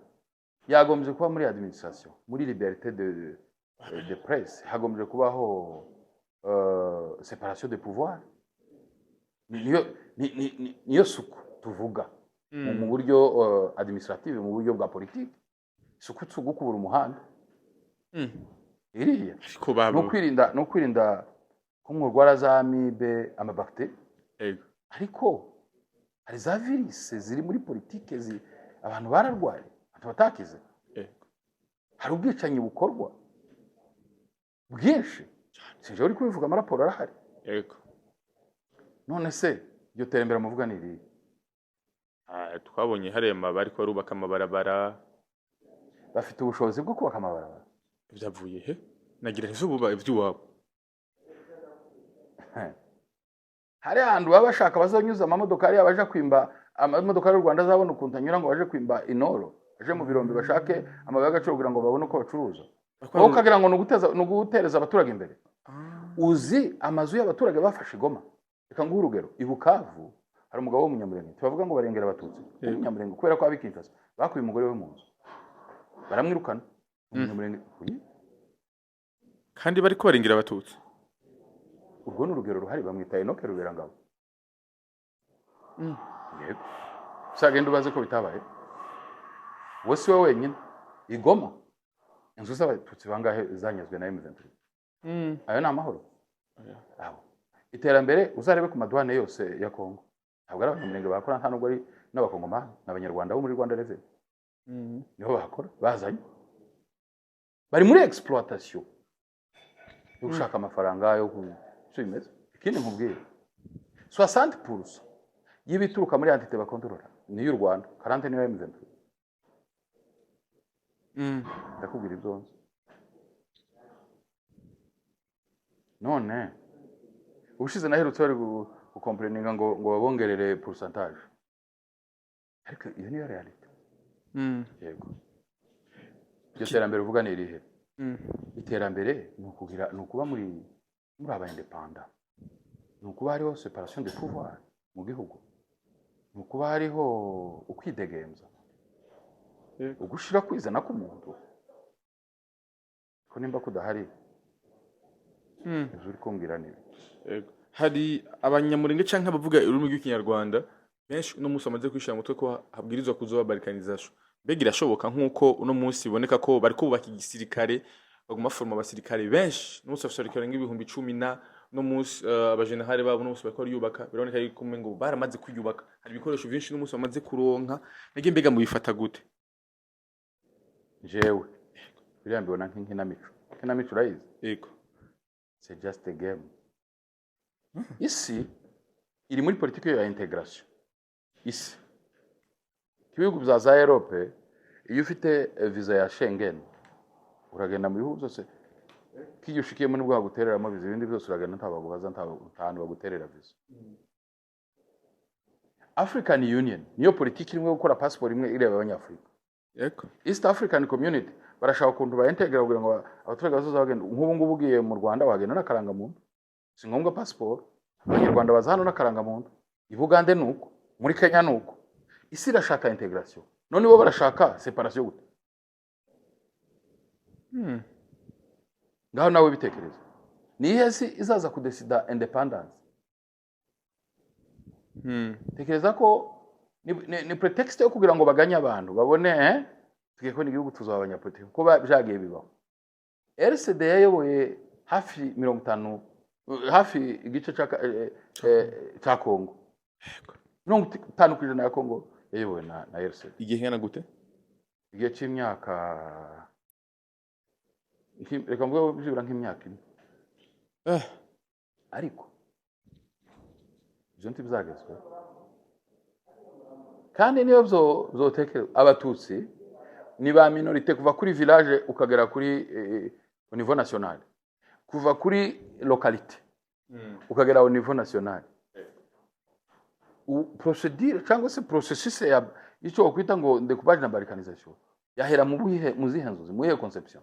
yagombye kuba muri administration muri liberté de presse hagombye kubaho séparation de pouvoir niyo suku tuvuga mu buryo administrative mu buryo bwa politique isuku gukubura umuhanda iriya no kwirinda ko murwara za amibe amabactérie ariko hari za virus ziri muri politique abantu bararwaye abantu batakize hari ubwicanyi bukorwa bwinshi sinje uri kubivuga amaraporo arahari yego none se iryo terembera muvuga niri twabonye harema bariko barubaka amabarabara bafite ubushobozi bwo kubaka amabarabara byavuye he nagira ntizububa ivyuwabo hari ahantu baba bashaka bazanyuza amamodokari abaje kwimba amamodokari y'u Rwanda azabona ukuntu anyura ngo baje kwimba inoro baje mu birombe bashake amabuye y'agaciro kugira ngo babone uko bacuruza wowe ukagira ngo ni ugutereza abaturage imbere uzi amazu y'abaturage bafashe Goma reka nguhe urugero i Bukavu hari umugabo w'umunyamurenge tubavuga ngo barengera abatutsi umunyamurenge kubera ko abikinshasa bakuye umugore we mu nzu baramwirukana umunyamurenge kandi bari ko barengera abatutsi urwo ni urugero ruhari bamwita Enoke Ruberangabo yego sagenda ubaze ko bitabaye wowe si we wenyine igoma inzu z'abatutsi bangahe zanyazwe na M23 ayo ni amahoro aho iterambere uzarebe ku maduwane yose ya Kongo ntabwo ari abanyamurenge bakora nta nubwo ari n'abakongomani n'abanyarwanda bo muri Rwanda Revenue niho bakora bazanye bari muri exploitation yo gushaka amafaranga yo bimeze ikindi nkubwire 60% y'ibituruka muri entité bakontorora ni y'u Rwanda 40 niyo M23 ndakubwira ibyo none ubushize naherutse bari gukomplaininga ngo babongerere pourcentage ariko iyo niyo reality yego iryo terambere uvuga ni irihe iterambere ni ukuba muri aba independent ni ukuba hariho separation de pouvoir mu gihugu ni ukuba hariho ukwidegemza ugushira kwizana k'umuntu ko nimba kudahari uri kumbwira nibi hari abanyamurenge canke abavuga ururimi rw'ikinyarwanda benshi uno munsi bamaze kwishira mutwe ko habwirizwa kuzoba balkanization mbega irashoboka nk'uko uno munsi biboneka ko bari kubaka igisirikare baguma forma abasirikare benshi n'umunsi bafite nk'ibihumbi 10 no munsi abajenerali babo n'umunsi bakora yubaka bironeka yuko ngo baramaze kuyubaka hari ibikoresho byinshi n'umunsi bamaze kuronka nege mbega mu bifata gute jewe birambibona nk'inkinamico urayizi yego c'est just a game isi iri muri politique ya integration isi ibihugu za Europe iyo ufite visa ya Schengen uragenda mu bihugu byose kiyo ushikiyemo nibwo bagutereramo viza ibindi byose uragenda ntabagubaza ntahantu baguterera viza African Union niyo politiki imwe gukora passport imwe ireba abanyafrika yego East African Community barashaka kuntu baintegra kugira ngo abaturage bazoza bagenda nk'ubu ngubu ugiye mu Rwanda wagenda nakaranga muntu si ngombwa passport abanyarwanda baza hano nakaranga muntu i Bugande nuko muri Kenya nuko isi irashaka integration none bo barashaka separation gute ngaho nawe bitekereza ni ihesi izaza kudesida independence tekereza ko ni pretext yo kugira ngo baganye abantu babone tugiye ko igihugu tuzaba abanyapolitiki ko byagiye bibaho RCD yayoboye hafi 50 hafi igice ca Kongo 50% ya Kongo yayobowe na RCD igihe ngana gute igihe cy'imyaka reka mvuga byibura nk'imyaka ine ariko ibyo ntibizagezwe kandi niyo zotekera abatutsi ni ba minorite kuva kuri village ukagera kuri au niveau national kuva kuri localité ukagera au niveau national procédure cyangwa se processus ya icyo kwita ngo découpage na balkanisation yahera mu zihenzuzi mu iyo conception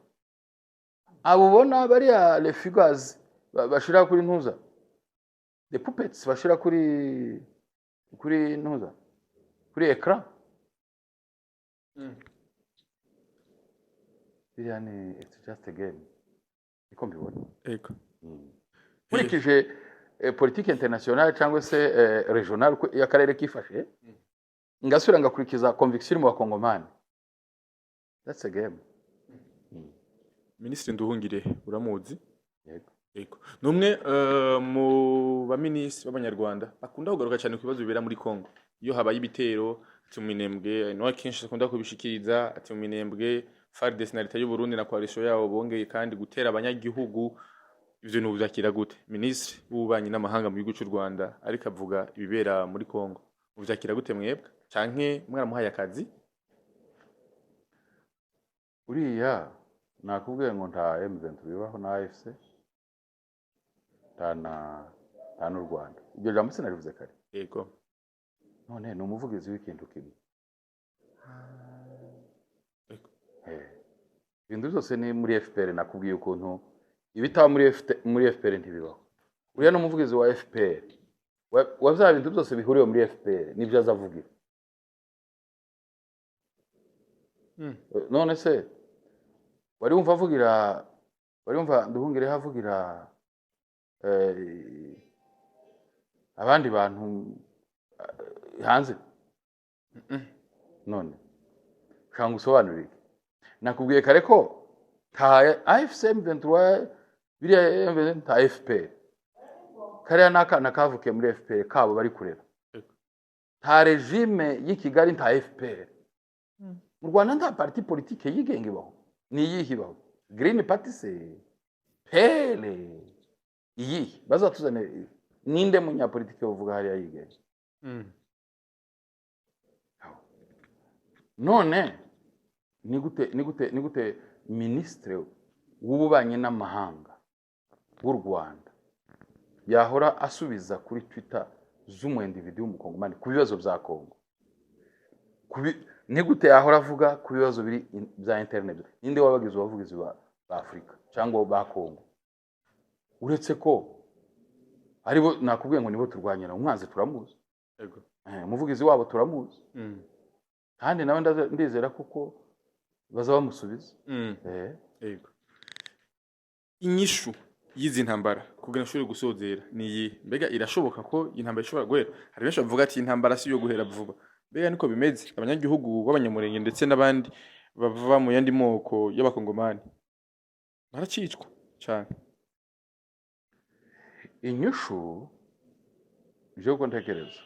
abo bona bari ya les figures bashira kuri ntuza les puppets bashira kuri ntuza kuri écran yani it's just a game iko mbibona eko kurikije politique internationale cyangwa se regional ya karere kifashe ngasubira ngakurikiza conviction mu bakongomani that's a game Ministre Nduhungire uramuzi yego yego numwe mu baministri b'abanyarwanda bakunda kugaruka cyane ku bibazo bibera muri Kongo iyo habaye ibitero ati mu Minembwe no akenshi akunda kubishikiriza ati mu Minembwe FARDC na leta y'u Burundi na coalition yabo bongeye kandi gutera abanyagihugu ivyo n'ubyakira gute Ministre w'ububanyi n'amahanga mu gihugu cy'u Rwanda ariko avuga ibibera muri Kongo ubyakira gute mwebwe canke mwaramuhaye akazi uriya nakubwiye ngo nta M23 bibaho na AFC nta n'u Rwanda iryo jambo sinarivuze kare yego none ni umuvugizi w'ikintu kimwe ibintu byose ni muri FPR nakubwiye ukuntu ibitaba muri FPR ntibibaho uriya ni umuvugizi wa FPR wa bya bintu byose bihuriye muri FPR nibyo azavugira none se wari wumva Nduhungire havugira abandi bantu hanze none shanga usobanurire nakubwiye kare ko ta AFC M23 biriya ta FPR kariya n'akana kavukiye muri FPR kabo bari kurera nta regime y'ikigali nta FPR mu Rwanda nta parti politique yigenga ibaho niyihe ibaho Green Party se pele iyi bazatuzane ninde munyapolitike uvuga hariya yigenga none ni gute ministre w'ububanyi n'amahanga w'u Rwanda yahora asubiza kuri Twitter z'umu individu w'umukongomani ku bibazo bya Kongo ni gute yahora avuga ku bibazo biri bya internet ninde wabagize abavugizi ba Afrika cyangwa ba Kongo uretse ko aribo nakubwiye ngo nibo turwanyira umwanzi turamuzi yego umuvugizi wabo turamuzi kandi nawe ndizera kuko baza bamusubiza yego inyishu yizi ntambara kugira nshobore gusozera ni mbega irashoboka ko intambara ishobora guhera hari benshi bavuga ati intambara si yo guhera vuba mbega niko bimeze abanyagihugu b'abanyamurenge ndetse n'abandi bava mu yandi moko y'abakongomani baracicwa cyane inyishu byo ko ntekereza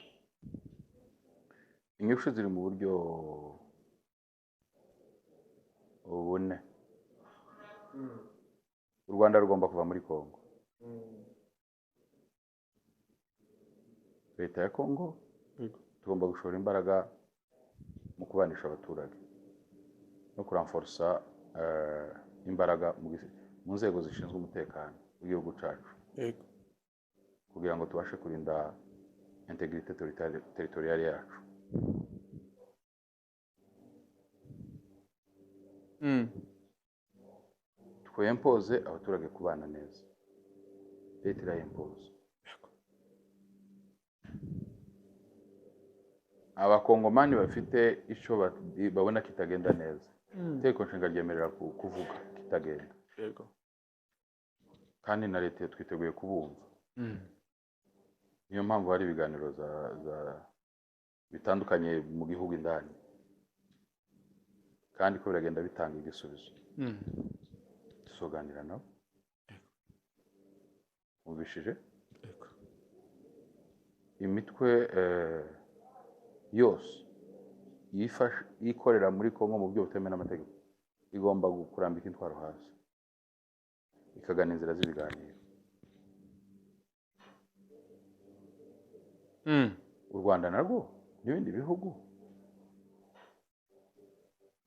inyishu ziri mu buryo ubune u Rwanda rugomba kuva muri Kongo leta ya Kongo tugomba gushora imbaraga mu kubanisha abaturage no kuranforsa imbaraga mu nzego zishinzwe umutekano w'igihugu cyacu kugira ngo tubashe kurinda integrite territoriale yacu twempoze abaturage kubana neza leta irayempoze abakongomani bafite icyo babona kitagenda neza iteko nshinga ryemerera kuvuga kitagenda kandi na leta twiteguye kubumva niyo mpamvu hari ibiganiro bitandukanye mu gihugu indani kandi ko biragenda bitanga igisubizo tusoganira nabo ubishije imitwe yose yikorera muri Kongo mu buryo butemewe n'amategeko igomba kurambika intwaro hasi ikagana inzira z'ibiganiro u Rwanda narwo n'ibindi bihugu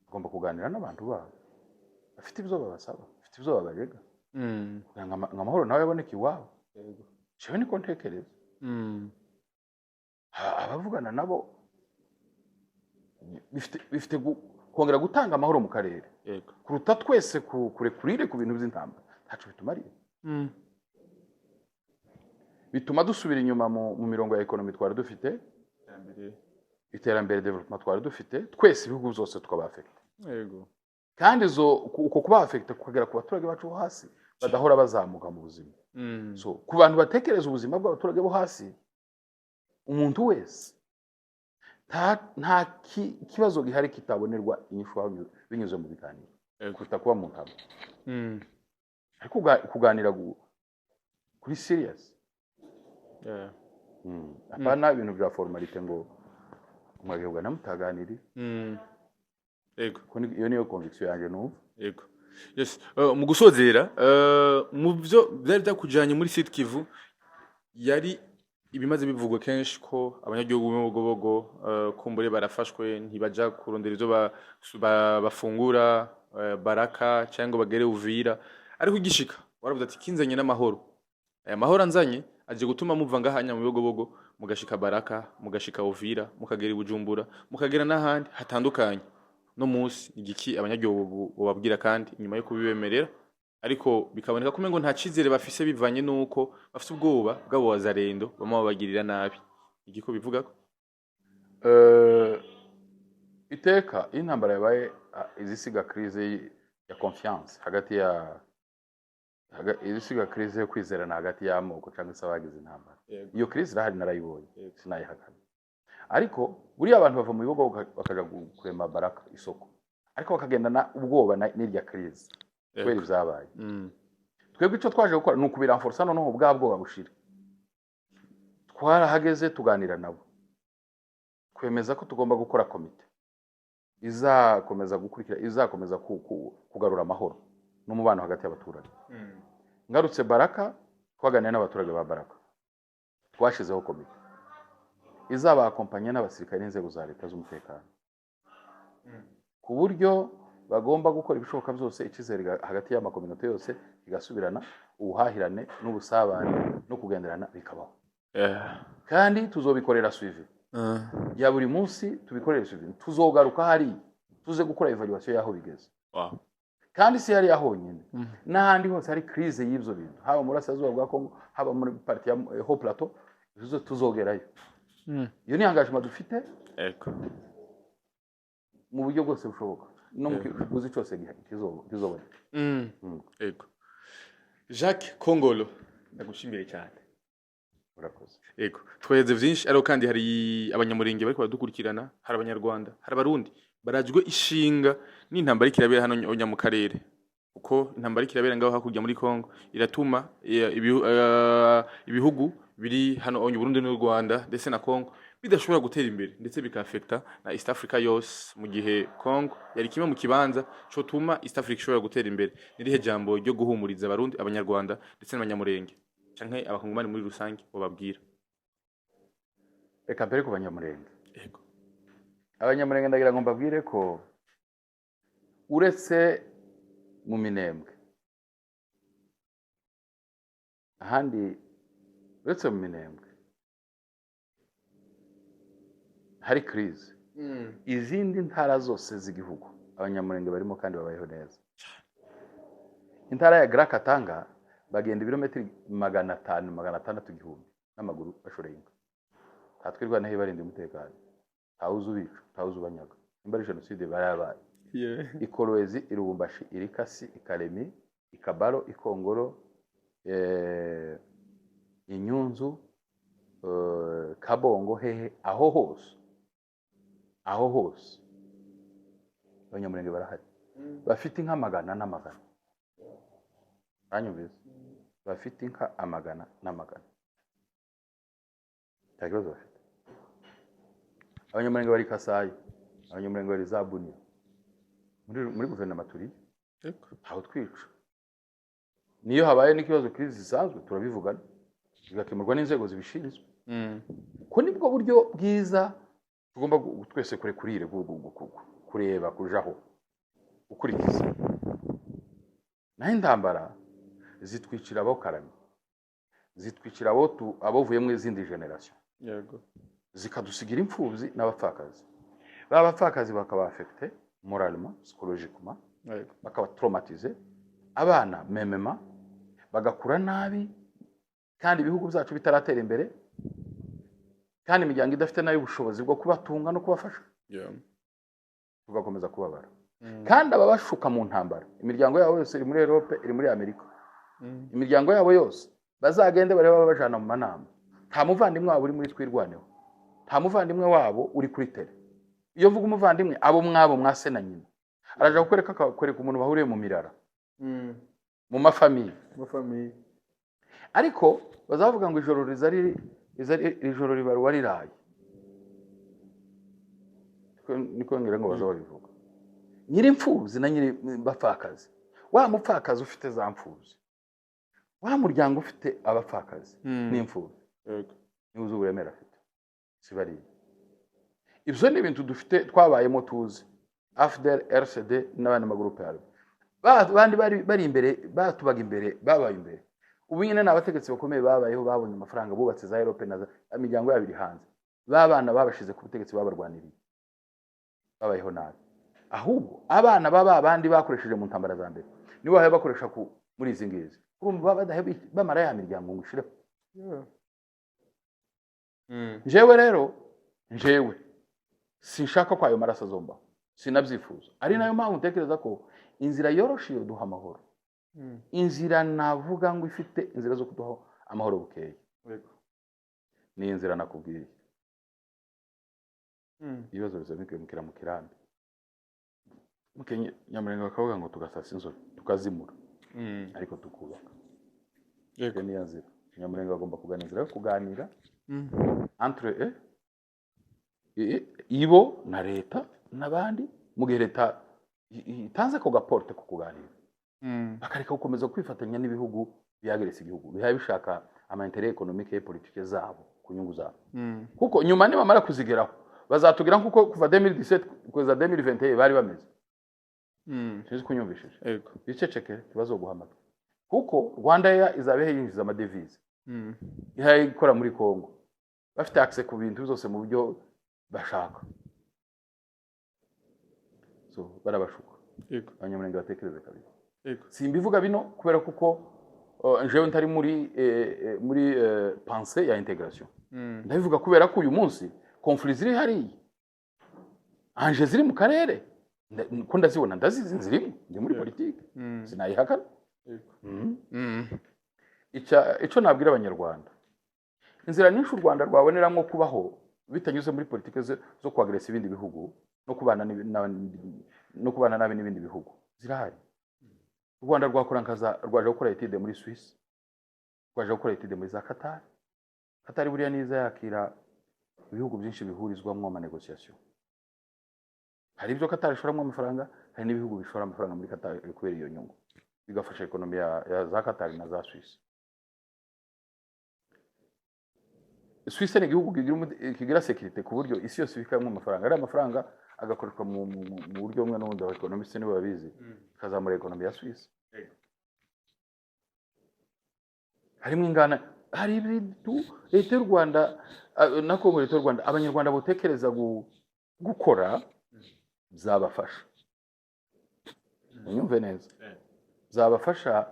bagomba kuganira n'abantu babo bafite ibyo babasaba bafite ibyo babarega nka amahoro nawe yaboneka iwabo jewe niko ntekereza abavugana nabo bifite kongera gutanga amahoro mu karere kuruta twese kurekurire ku bintu by'intambara ntaco bitumariye bituma dusubira inyuma mu mirongo ya ekonomi twari dufite iterambere development twari dufite twese ibihugu byose tukabafekta kandi uko kubafekta kugera ku baturage bacu bo hasi badahora bazamuka mu buzima so ku bantu batekereza ubuzima bw'abaturage bo hasi umuntu wese nta kibazo gihari kitabonerwa inyishu binyuze mu biganiro kuruta kuba mu ntambara ariko kuganira kuri serious apana ibintu bya formalite ngo mwabivuga namutaganiri iyo niyo conviction yanjye numva yes mu gusozera mu byo byari byakujanye muri Sud Kivu yari ibimaze bivugwa kenshi ko abanyagihugu b'Umugobogo kumbure barafashwe ntibaja kurondera izo bafungura Baraka cyangwa bagere Uvira ariko igishika waravuze ati kinzanye n'amahoro aya mahoro anzanye aje gutuma muva ngahanya mu bigobogo mugashika Baraka mugashika Uvira mukagera Bujumbura mukagera n'ahandi hatandukanye no munsi igiki abanyagihugu bababwira kandi nyuma yo kubibemerera ariko bikaboneka ko mengo nta cizere bafise bivanye nuko bafise ubwoba bwabo wazarendo bama babagirira nabi igiko bivuga ko iteka intambara yabaye izisiga crise ya confiance hagati ya izisiga crise yo kwizerana hagati y'amoko cyangwa se abagize intambara iyo crise irahari narayibonye sinayihakana ariko buri abantu bava mu bigo bakaja kurema Baraka isoko ariko bakagendana ubwoba n'irya crise kubera ivyabaye twebwe ico twaje gukora ni ukubiranforsa noneho bwa bwoba bushira twarahageze tuganira nabo kwemeza ko tugomba gukora komite izakomeza gukurikira izakomeza kugarura amahoro n'umubano hagati y'abaturage ngarutse Baraka twaganira n'abaturage ba Baraka twashizeho komite izaba akompanya n'abasirikare n'inzego za leta z'umutekano ku buryo bagomba gukora ibishoboka byose ikizere hagati y'amakominote yose igasubirana ubuhahirane n'ubusabane no kugenderana bikabaho kandi tuzobikorera suivi ya buri munsi tubikorera suivi tuzogaruka hari tuze gukora evaluation yaho bigeze kandi si yari yahonyine n'ahandi hose hari crise y'ibyo bintu haba muri Asazuba bwa Kongo haba muri parti ya Haut Plateau tuzogerayo iyo ni engagement dufite mu buryo bwose bushoboka no mu kibuzi cyose kizobona ego Jacques Kongolo ndagushimire cyane urakoze ego tweze byinshi ariko kandi hari abanyamurenge bari kwadukurikirana hari abanyarwanda hari abarundi barajwe ishinga n'intambara ikirabera hano onya mu karere uko intambara ikirabera ngaho hakurya muri Kongo iratuma ibihugu biri hano onye Burundi n'u Rwanda ndetse na Kongo bidashobora gutera imbere ndetse bikafekta na East Africa yose mu gihe Kongo yari kimwe mu kibanza cyo tuma East Africa ishobora gutera imbere nirihe jambo ryo guhumuriza abarundi abanyarwanda ndetse n'abanyamurenge canke abakongomani muri rusange bababwira reka mbere ku banyamurenge yego abanyamurenge ndagira ngo mbabwire ko uretse mu Minembwe ahandi uretse mu Minembwe hari crise izindi ntara zose z'igihugu abanyamurenge barimo kandi babayeho neza intara ya Grand Katanga bagenda ibirometero 500-600 igihumbi n'amaguru bashoreye inka tatwirwa naho barinde umutekano tawuzu bicu tawuzu banyaga imbari genocide barabaye Ikolwezi Irubumbashi Irikasi Ikaremi Ikabaro Ikongoro Inyunzu Kabongo hehe aho hose abanyamurenge barahari bafite inka n'amagana banyumvise bafite inka amagana takibazo bafite abanyamurenge bari Kasayi abanyamurenge bari Zabunia muri guverinoma turi aho twica niyo habaye n'ikibazo crise zisanzwe turabivugana bigakemurwa n'inzego zibishinzwe ko nibwo buryo bwiza tugomba twese kurire kureba kujaho ukurikiza naho intambara zitwicira abo karami zitwicira abo vuye mu izindi generation yego zikadusigira impfubyi n'abapfakazi b'abapfakazi bakaba affecté moralement psychologiquement bakaba traumatiser abana memema bagakura nabi kandi ibihugu byacu bitaratera imbere kandi imiryango idafite nayo ubushobozi bwo kubatunga no kubafasha tugakomeza kubabara kandi ababashuka mu ntambara imiryango yabo yose iri muri Europe iri muri Amerika imiryango yabo yose bazagende bareba babajana mu manama nta muvandimwe wabo uri muri twirwaneho nta muvandimwe wabo uri kuri tele iyo vuga umuvandimwe abo mwabo mwase na nyina araje kwereka umuntu bahuriye mu mirara mu mafamiye ariko bazavuga ngo ijoro rizari ijoro ribaruwa riraye niko ngira ngo bazabivuga nyiri impfuzi na nyiri bapfakazi wa mupfakazi ufite za mpfuzi wa muryango ufite abapfakazi n'imfuzi ni uzuburemera afite sibari ibyo ni ibintu dufite twabayemo tuzi AFDL RCD n'abandi magroupe yabo bandi bari imbere batubaga imbere babaye imbere ubu nyine n'abategetsi bakomeye babayeho babonye amafaranga bubatse za Europe na imiryango yabo iri hanze babana babashize ku butegetsi babarwaniriye babayeho nabi ahubwo abana baba abandi bakoresheje mu ntambara za mbere nibo bahe bakoresha muri izi ngizi urumva badahe bamara ya miryango ngushire jewe rero sinshaka ko ayo maraso azomba sinabyifuza ari nayo mpamvu ntekereza ko inzira yoroshe yo duha amahoro inzira navuga ngo ifite inzira zo kuduha amahoro bukeye ni inzira nakubwiye ibibazo bizamukira mu kirambi Nyamurenga bakavuga ngo tugasasa inzu tukazimura ariko tukubaka yego niyo nzira Nyamurenga bagomba kugana inzira yo kuganira entre ibo na leta n'abandi mu gihe leta itanze ko gaporte ku kuganira bakareka gukomeza kwifatanya n'ibihugu byageretse igihugu bihaye bishaka amaintere economique et politique zabo ku nyungu zabo kuko nyuma nibamara kuzigeraho bazatugira nkuko kuva 2017 kugeza 2021 bari bameze sinzi kunyumvishije yego biceceke bazoguhamaka kuko Rwanda ya izabehe yinjiza amadevize ihaye ikora muri Kongo bafite access ku bintu byose mu buryo bashaka so barabashuka yego Abanyamurenge batekereze kabiri yego simbivuga bino kubera kuko jewe ntari muri pensée ya intégration ndabivuga kubera ko uyu munsi conflit ziri hari anje ziri mu karere ko ndazibona ndazizi zirimo ndi muri politique sinayihakana ico nabwira abanyarwanda inzira nyinshi u Rwanda rwaboneramo kubaho bitanyuze muri politike zo kwagresa ibindi bihugu no kubana nabi n'ibindi bihugu zirahari u Rwanda rwaje gukora etide muri Suisse rwaje gukora etide muri za Qatar buriya niza yakira ibihugu byinshi bihurizwamo ama negotiation hari ibyo Qatar ishoramo amafaranga hari n'ibihugu bishora amafaranga muri Qatar kubera iyo nyungu bigafasha ekonomi ya za Qatar na za Suisse Suisse ni igihugu kigira sécurité ku buryo isi yose bikamo amafaranga ari amafaranga agakoreshwa mu buryo bumwe n'ubundi aba economiste nibo babizi kazamura ekonomi ya Suisse harimo ingana hari ibintu leta y'u Rwanda na Kongo leta y'u Rwanda abanyarwanda botekereza gukora zabafasha unyumve neza zabafasha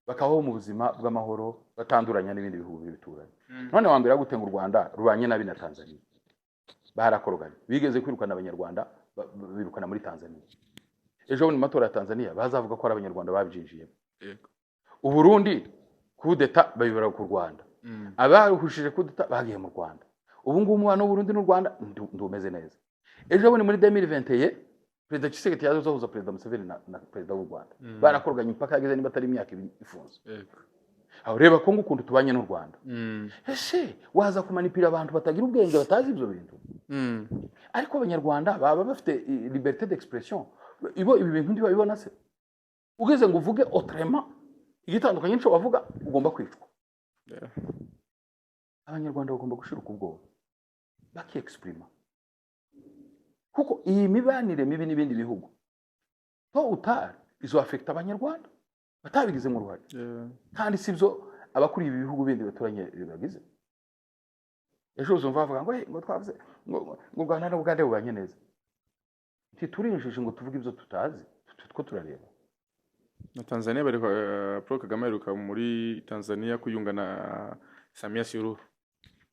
bakabaho mu buzima bw'amahoro batanduranya n'ibindi bihugu bituranye none wambira gute ngo u Rwanda rubanye nabi na Tanzania barakoroganye bigeze kwirukana abanyarwanda birukana muri Tanzania ejo mu matora ya Tanzania bazavuga ko ari abanyarwanda babijinjiye u Burundi kudeta bayibara ku Rwanda abaruhushije kudeta bagiye mu Rwanda ubu ngubu umwana w'u Burundi n'u Rwanda ndumeze neza ejo muri 2021 Perezida Tshisekedi yazoza Perezida Museveni na Perezida w'u Rwanda barakoroganye impaka yageze niba atari imyaka ifunze aho reba ko ngukundu tubanye n'u Rwanda ese waza kumanipira abantu batagira ubwenge batazi ibyo bintu ariko abanyarwanda baba bafite liberté d'expression ibo ibi bintu ndi babibona se ugeze ngo uvuge autrement igitandukanye n'icyo bavuga ugomba kwicwa abanyarwanda bagomba gushiruka ubwoba baki exprima kuko iyi mibanire mibi n'ibindi bihugu to utari izo affect abanyarwanda batabigize mu ruhare kandi sibyo abakuri ibi bihugu bindi baturanye bagize ejo uzumva bavuga ngo twavuze ngo Rwanda na Uganda bubanye neza ntiturinjije ngo tuvuge ibyo tutazi two turareba na Tanzania bari Paul Kagame aheruka muri Tanzania kuyunga na Samia Suluhu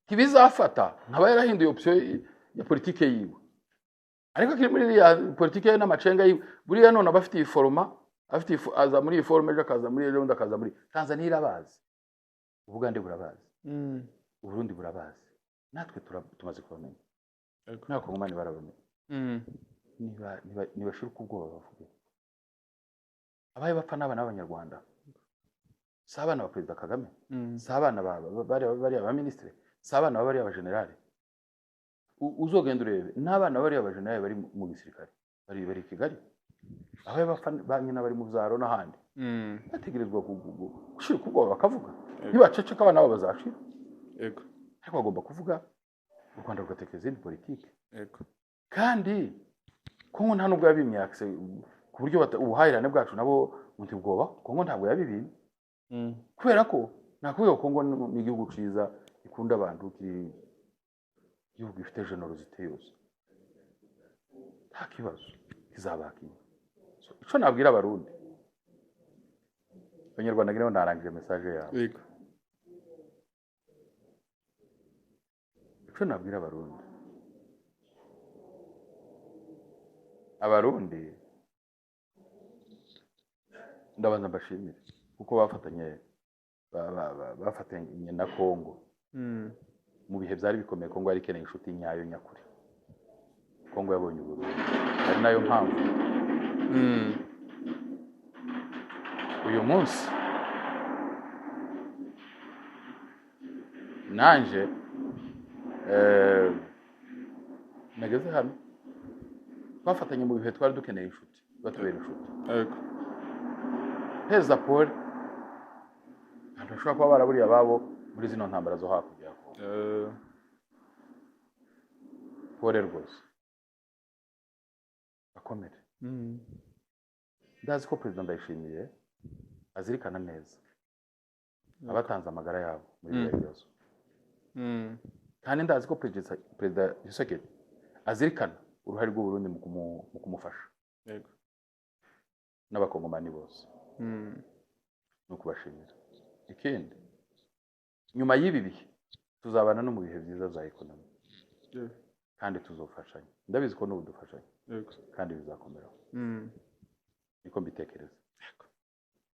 kibizafata nkaba yarahinduye option ya politike yiwe ariko kiri muri ya politike n'amacenga yiwe buriya none abafite iforoma afite aza muri iforoma ejo akaza muri ejo ndakaza muri Tanzania irabazi Uganda burabazi Burundi burabazi natwe tumaze kubamenya nako ngomani barabamenya niba shiruka ubwoba bavuge abaye bapfa n'abana b'abanyarwanda sabana ba Perezida Kagame sabana bari abaministre sabana bari abagenerale uzogenda urebe n'abana bari abagenerale bari mu gisirikare bari Kigali aho bapfa banyina bari mu byaro n'ahandi bategerezwa gushira ubwoba bakavuga ntibaceceka abana babo bazashira yego ariko bagomba kuvuga u Rwanda rugatekereza indi politike yego kandi ko nta nubwo yabimyakse ku buryo ubuhahirane bwacu nabo muti ubwoba Kongo ntabwo yabibinye kubera ko nakubwiye ko Kongo ni igihugu ciza gikunda abantu igihugu gifite generosité yose nta kibazo kizabakira ico nabwira abarundi abanyarwanda ngira narangije message yawe yego ico nabwira abarundi ndabanza mbashimire kuko bafatanye na Kongo mu bihe byari bikomeye. Kongo yari ikeneye inshuti nyayo nyakuri. Kongo yabonye Burundi ari nayo mpamvu uyu munsi nanje nageze hano bafatanye mu bihe twari dukeneye inshuti batubera inshuti. Heza Paul ntashobora kuba baraburiye ababo muri zino ntambara zo hakurya Paul rwose akomere. Ndazi ko President Ndayishimiye azirikana neza abatanze amagara yabo muri ibi bibazo, kandi ndazi ko President Tshisekedi azirikana uruhare rw'u Burundi mu kumufasha n'abakongomani bose no kubashimira. Ikindi nyuma y'ibi bihe tuzabana no mu bihe byiza za ekonomi kandi tuzofashanya. Ndabizi ko n'ubu dufashanya kandi bizakomeraho niko mbitekereza,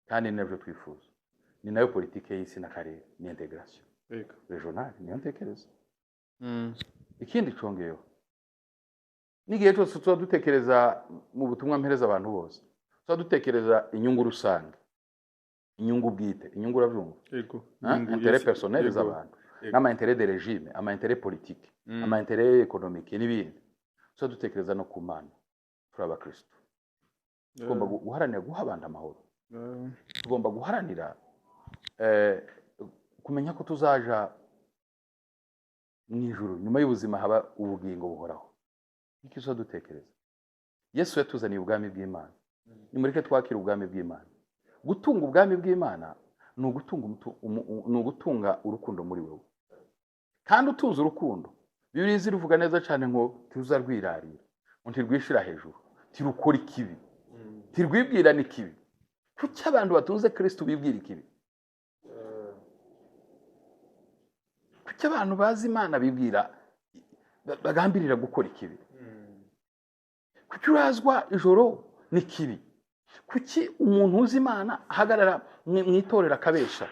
kandi nabyo twifuza. Ni nayo politike y'isi n'akarere ni integration regionale niyo ntekereza. Ikindi congeyeho n'igihe cyose tuba dutekereza mu butumwa mpereza abantu bose, tuba dutekereza inyungu rusange, inyungu bwite, inyungu uravyumva, intérêt personnel z'abantu n'ama intérêt de régime, ama intérêt politique, ama intérêt économique n'ibindi. Tuba dutekereza no ku Mana turi abakristo. Tugomba guharanira guha abantu amahoro, tugomba guharanira kumenya ko tuzaja mu ijuru nyuma y'ubuzima haba ubugingo buhoraho. Iki tuba dutekereza. Yesu yatuzaniye ubwami bw'Imana, nimureke twakira ubwami bw'Imana. Gutunga ubwami bw'Imana ni ugutunga urukundo muri wewe, kandi utunze urukundo Bibiliya ziruvuga neza cyane ngo tuzarwirarira, ntirwishira hejuru, tirukora ikibi, tirwibwira n'ikibi. Kuki abantu batunze Kristo bibwira ikibi? Kuki abantu bazi Imana bibwira bagambirira gukora ikibi? Kuki urazwa ijoro n'ikibi? Kuki umuntu uzi Imana ahagarara mwitorera akabesha,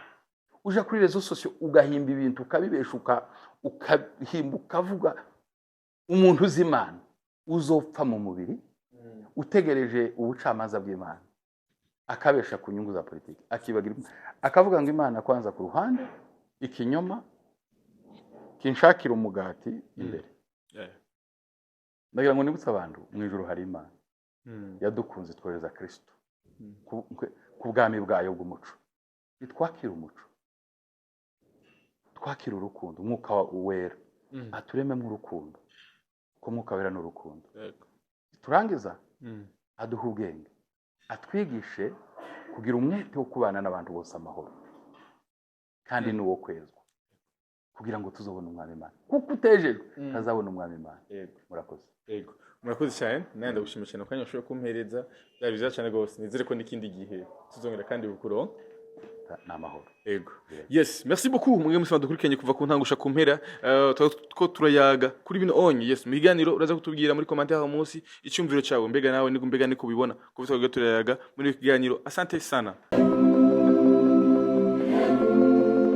uja kuri rezo sosio ugahimba ibintu ukabibeshuka ukahimbuka avuga? Umuntu uzi Imana uzopfa mu mubiri utegereje ubucamanza bw'Imana, akabesha ku nyungu za politiki, akibagira akavuga ngo Imana kwanza ku ruhande, ikinyoma kinshakira umugati imbere. Ndagira ngo nibutse abantu mu ijuru hari Imana yadukunze twohereza Kristo ku bwami bwayo bw'umuco. Twakira umuco, twakira urukundo, umwuka wera aturememo urukundo, ko umwuka wera n'urukundo. Turangiza aduha ubwenge, atwigishe kugira umwete wo kubana n'abantu bose amahoro, kandi n'uwo kwezwa, kugira ngo tuzobone umwami Imana. Kuko utejejwe tazabona umwami Imana. Murakoze. Murakoze cyane, nandi ndagushimira cyane kwanya ushoboye kumpereza. Byari byiza cyane gose. Nizere ko n'ikindi gihe tuzongera kandi bukuronka n'amahoro. Yes, merci beaucoup mwe musaba dukurikanye kuva ku ntangusha ku mpera. Ko turayaga kuri bino onye. Yes, mu biganiro uraza kutubwira muri commentaire munsi icyumviro cyawe, mbega nawe niko mbega niko ubibona ko turayaga muri biganiro. Asante sana.